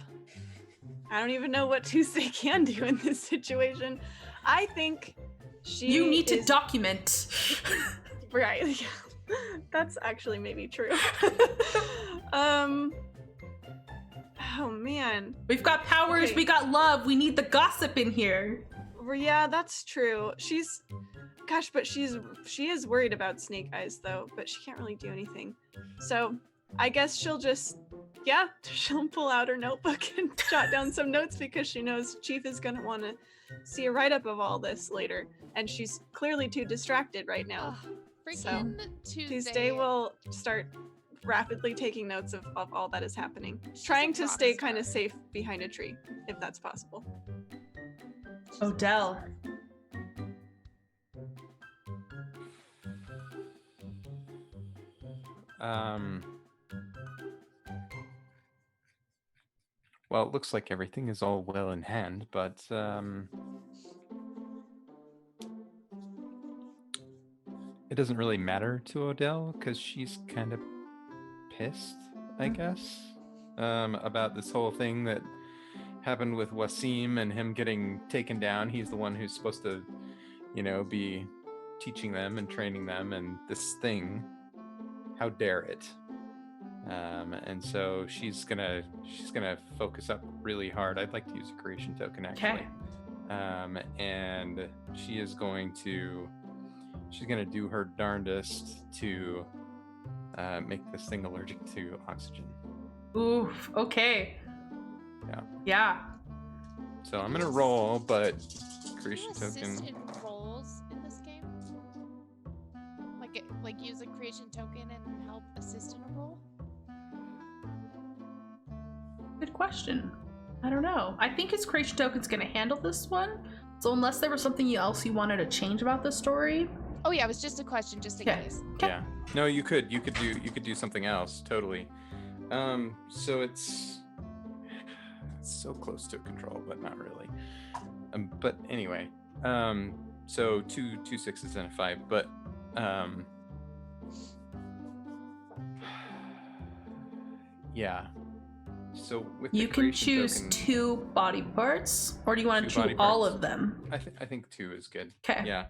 I don't even know what Tuesday can do in this situation. I think You need to is- document. Right. That's actually maybe true. Oh man. We've got powers, Okay. we got love, we need the gossip in here. Well, yeah, that's true. But she is worried about Snake Eyes though, but she can't really do anything. So I guess she'll pull out her notebook and jot down some notes because she knows Chief is gonna want to see a write-up of all this later, and she's clearly too distracted right now. Ugh, freaking Tuesday will start rapidly taking notes of all that is happening, She's trying a to stay rock kind of star. safe behind a tree, if that's possible. Odell. Well, it looks like everything is all well in hand, but it doesn't really matter to Odell because she's kind of pissed, I guess. about this whole thing that happened with Wasim and him getting taken down. He's the one who's supposed to, be teaching them and training them, and this thing, how dare it? And so she's gonna focus up really hard. I'd like to use a creation token actually. And she's gonna do her darndest to make this thing allergic to oxygen. Oof. Okay. Yeah. Yeah. So I'm gonna roll, but Can creation you assist token. in roles in this game? Like use a creation token and help assist in a role? Good question. I don't know. I think his creation token's gonna handle this one. So unless there was something else you wanted to change about the story. Oh yeah, it was just a question, just in Okay. case. Okay. Yeah. No, you could do something else. Totally. So it's so close to control, but not really. But anyway. So two 6s and a 5, but yeah. So with the You can creation choose token, 2 body parts, or do you want to Two choose body all parts. of them? I think 2 is good. Okay. Yeah.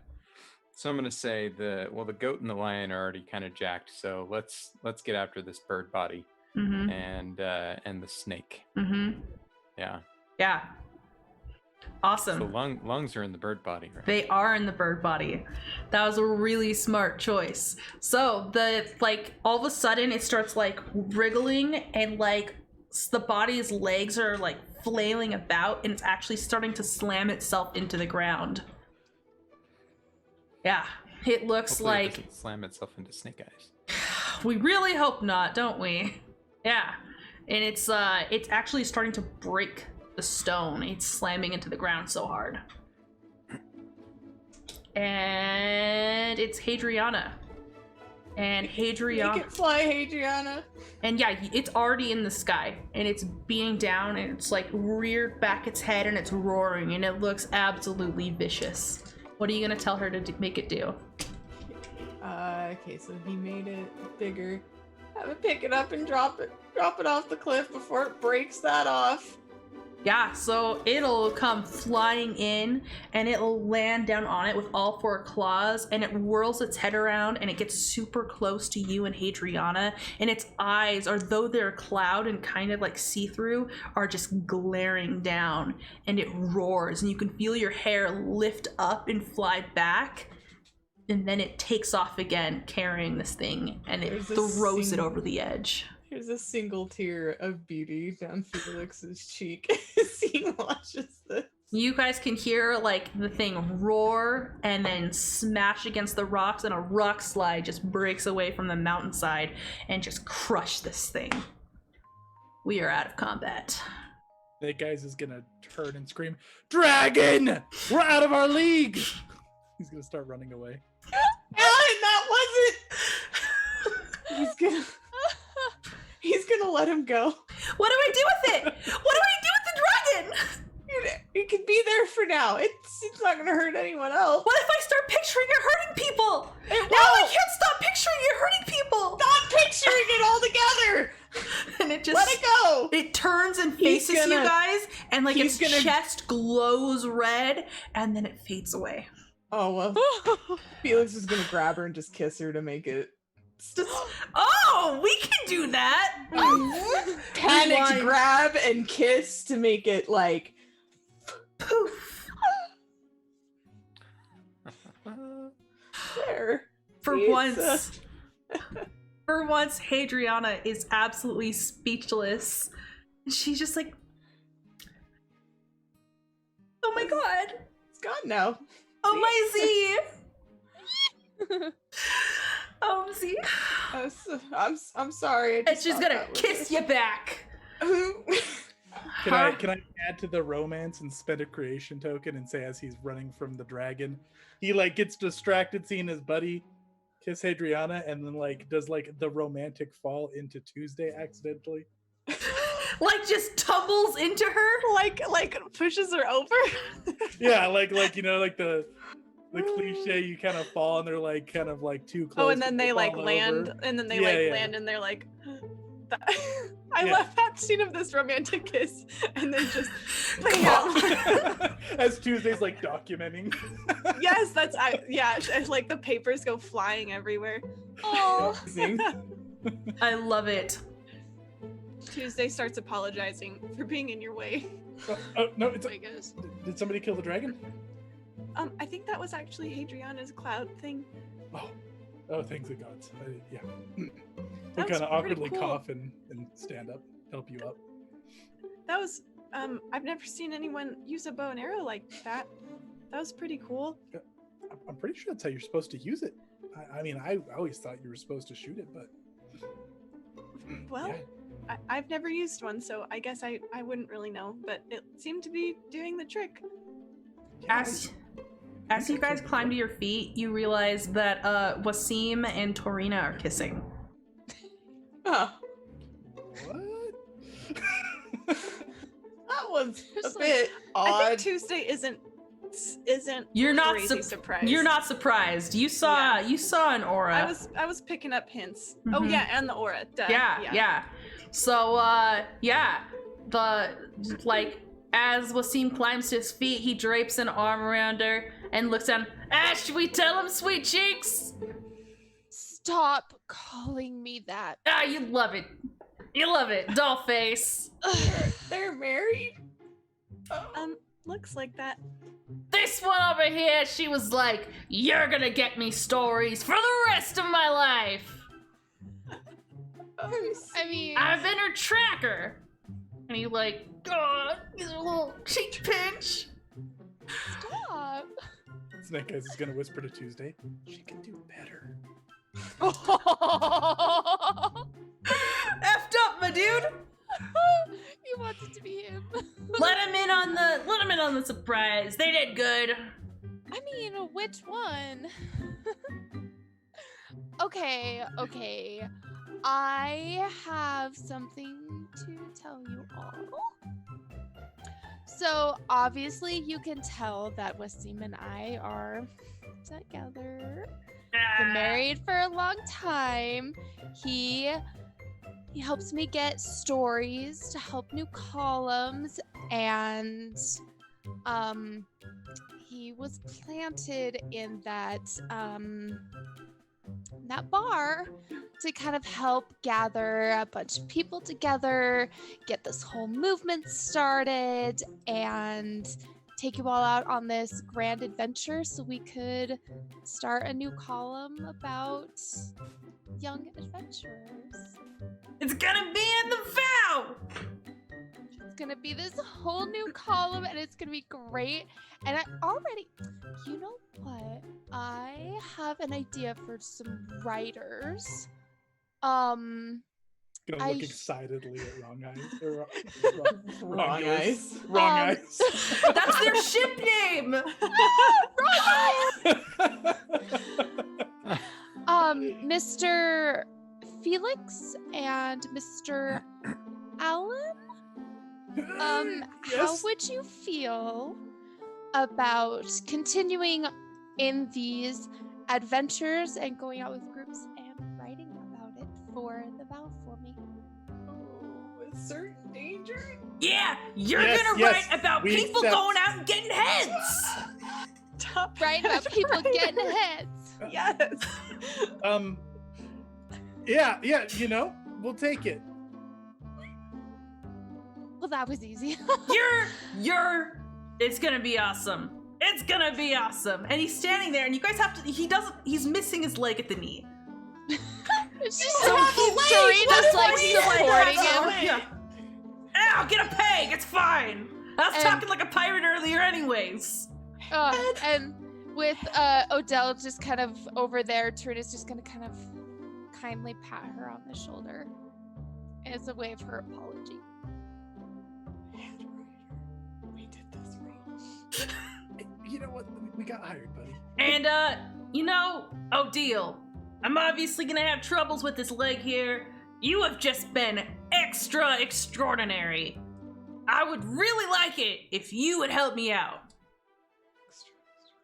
So I'm gonna say the goat and the lion are already kind of jacked. So let's get after this bird body Mm-hmm. and the snake. Mm-hmm. Yeah. Yeah. Awesome. So lungs are in the bird body, right? They are in the bird body. That was a really smart choice. So all of a sudden it starts like wriggling, and like the body's legs are like flailing about, and it's actually starting to slam itself into the ground. Yeah, it looks Hopefully it like doesn't slam itself into snake eyes. we really hope not, don't we? Yeah, and it's actually starting to break the stone. It's slamming into the ground so hard. And it's Hadriana. And Hadriana. Make it fly, Hadriana. And yeah, it's already in the sky, and it's being down, and it's like reared back its head, and it's roaring, and it looks absolutely vicious. What are you gonna tell her to make it do? Okay, so he made it bigger. Have it pick it up and drop it off the cliff before it breaks that off. Yeah, so it'll come flying in, and it'll land down on it with all 4 claws, and it whirls its head around, and it gets super close to you and Hadriana, and its eyes, although they're a cloud and kind of like see-through, are just glaring down, and it roars, and you can feel your hair lift up and fly back, and then it takes off again, carrying this thing, and it There's a throws it sing- over the edge. There's a single tear of beauty down Felix's cheek as he watches this. You guys can hear like the thing roar and then smash against the rocks, and a rock slide just breaks away from the mountainside and just crush this thing. We are out of combat. Snake Eyes is gonna turn and scream, "Dragon! We're out of our league!" He's gonna start running away. Alan, that wasn't. He's gonna let him go. What do I do with it? What do I do with the dragon? It can be there for now. It's not gonna hurt anyone else. What if I start picturing it hurting people? It Now I won't. can't stop picturing it hurting people. Stop picturing it all together. And it just Let it go. It turns and He's faces you gonna- guys, and like its he's gonna- chest glows red, and then it fades away. Oh well. Felix is gonna grab her and just kiss her to make it. Oh, we can do that. Panicked Rewind. grab and kiss to make it like. Poof. There. For It's, once, for once, Hadriana is absolutely speechless. She's just like, "Oh my god! It's gone now. Oh my Z! Oh Z!" I'm sorry. I And just she's thought gonna that was- kiss you back. Can I add to the romance and spend a creation token and say, as he's running from the dragon, he like gets distracted seeing his buddy kiss Hadriana, and then like does like the romantic fall into Tuesday accidentally. Like just tumbles into her. Like pushes her over. Yeah, like you know, like the cliche, you kind of fall and they're like kind of like too close. Oh, and then to they like fall land, over. and then they Yeah, like yeah. land, and they're like, I Yeah. love that scene of this romantic kiss, and then just playing out. As Tuesday's like documenting. Yes, and like the papers go flying everywhere. Oh, Amazing. I love it. Tuesday starts apologizing for being in your way. Oh no! It's my goodness. did somebody kill the dragon? I think that was actually Hadriana's cloud thing. Oh, thanks the gods. Yeah. They That was kind of pretty awkwardly cool. cough and stand up, help you up. That was I've never seen anyone use a bow and arrow like that. That was pretty cool. I'm pretty sure that's how you're supposed to use it. I mean, I always thought you were supposed to shoot it, but Well, yeah. I've never used one, so I guess I wouldn't really know, but it seemed to be doing the trick. As you guys climb to your feet, you realize that Wasim and Torina are kissing. Huh. What? That was Just a like- bit I odd. think Tuesday isn't You're not crazy surprised. You're not surprised. You saw an aura. I was picking up hints. Oh Mhm. yeah, and the aura. Duh. Yeah. So as Wasim climbs to his feet, he drapes an arm around her and looks down. Should we tell him, sweet cheeks? Stop calling me that. You love it. You love it, doll face. They're married. Looks like that. This one over here, she was like, "You're gonna get me stories for the rest of my life. I mean, I've been her tracker." And he like, he's a little cheek pinch. stop. Snake Eyes is gonna whisper to Tuesday. She can do better. Effed up, my dude. He wants it to be him. Let him in on the surprise. They did good. I mean, which one? Okay. I have something to tell you all. So, obviously, you can tell that Wasim and I are together. Been married for a long time. He helps me get stories to help new columns, and he was planted in that bar to kind of help gather a bunch of people together, get this whole movement started, and take you all out on this grand adventure so we could start a new column about young adventurers. It's gonna be in the vow. It's gonna be this whole new column and it's gonna be great. And you know what? I have an idea for some writers. Gonna I- look excitedly at Wrong Eyes. Or Wrong Eyes. Wrong Um, Eyes. That's their ship name. Mr. Felix and Mr. Allen? How Yes. would you feel about continuing in these adventures and going out with groups and writing about it for the vow for me? With certain danger. Yeah, you're Yes, gonna yes, write about we people accept. going out and getting heads. Stop. Write about people getting heads. Yes. Yeah, you know, we'll take it. Well, that was easy. It's gonna be awesome. It's gonna be awesome. And he's standing there, and you guys have to. He's missing his leg at the knee. It's just So Serena's like supporting him. Yeah. Ow, get a peg. It's fine. I was And- talking like a pirate earlier, anyways. And with Odell just kind of over there, Serena's just gonna kind of kindly pat her on the shoulder as a way of her apology. We did this wrong. You know what? We got hired, buddy. And Odile, I'm obviously gonna have troubles with this leg here. You have just been extra extraordinary. I would really like it if you would help me out.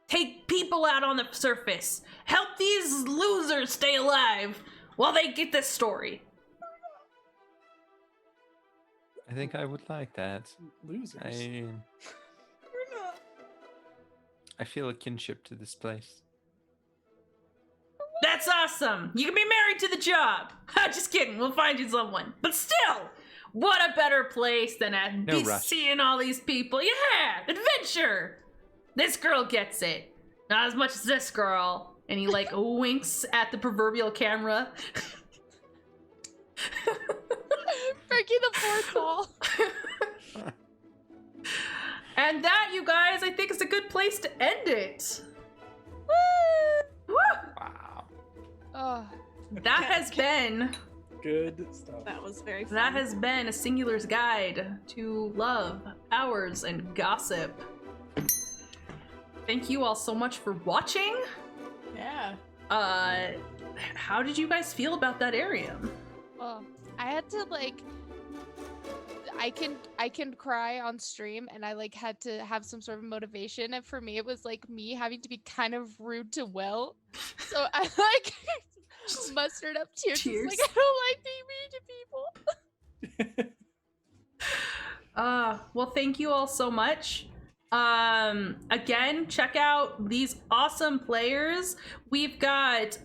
Take people out on the surface. Help these losers stay alive while they get this story. I think I would like that. Losers. I We're not. I feel a kinship to this place. That's awesome. You can be married to the job. Just kidding. We'll find you someone. But still, what a better place than No rush. seeing all these people. Yeah, adventure. This girl gets it. Not as much as this girl. And he like winks at the proverbial camera. Breaking the fourth wall. And that, you guys, I think is a good place to end it. Woo! Wow. Oh, That has been Good stuff. That was very fun. That has been a Singular's Guide to Love, Powers, and Gossip. Thank you all so much for watching. Yeah. How did you guys feel about that area? oh. I had to like. I can cry on stream, and I like had to have some sort of motivation. And for me, it was like me having to be kind of rude to Will. So I like mustered up tears. It's Tears. like I don't like being mean to people. Well, thank you all so much. Again, check out these awesome players. We've got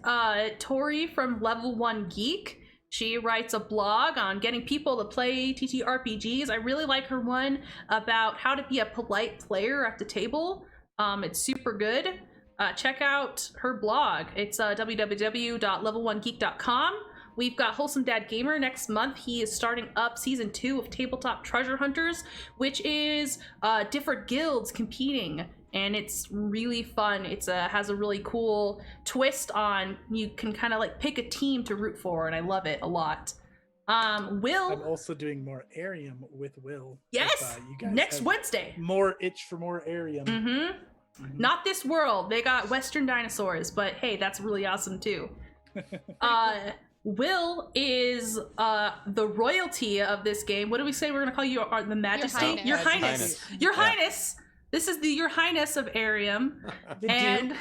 Tori from Level 1 Geek. She writes a blog on getting people to play TTRPGs. I really like her one about how to be a polite player at the table. It's super good. Check out her blog. It's www.level1geek.com. We've got Wholesome Dad Gamer next month. He is starting up season 2 of Tabletop Treasure Hunters, which is different guilds competing, and it's really fun. It's has a really cool twist on you can kind of like pick a team to root for, and I love it a lot. Will, I'm also doing more Arium with Will. yes, If, you guys next have Wednesday. More itch for more Arium. Mm-hmm. Mhm. Not this world. They got Western dinosaurs, but hey, that's really awesome too. Will is the royalty of this game. What do we say we're gonna call you? The Majesty? Highness. Your Highness. Highness. Your Yeah. Highness. This is the Your Highness of Arium. The And Duke.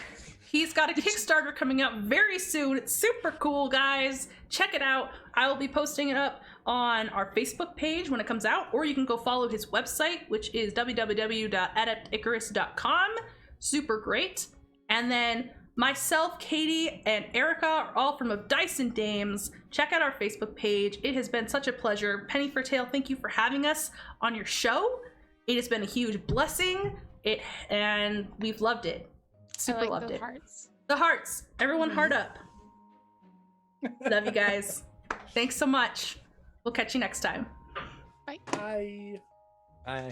he's got a Kickstarter coming out very soon. It's super cool, guys. Check it out. I will be posting it up on our Facebook page when it comes out, or you can go follow his website, which is www.adepticarus.com. Super great. And then myself, Katie, and Erica are all from Of Dice and Dames. Check out our Facebook page. It has been such a pleasure. Penny for Tail, thank you for having us on your show. It has been a huge blessing. And we've loved it. Super I like loved the it. hearts. The hearts. Everyone heart up. Love you guys. Thanks so much. We'll catch you next time. Bye. Bye. Bye.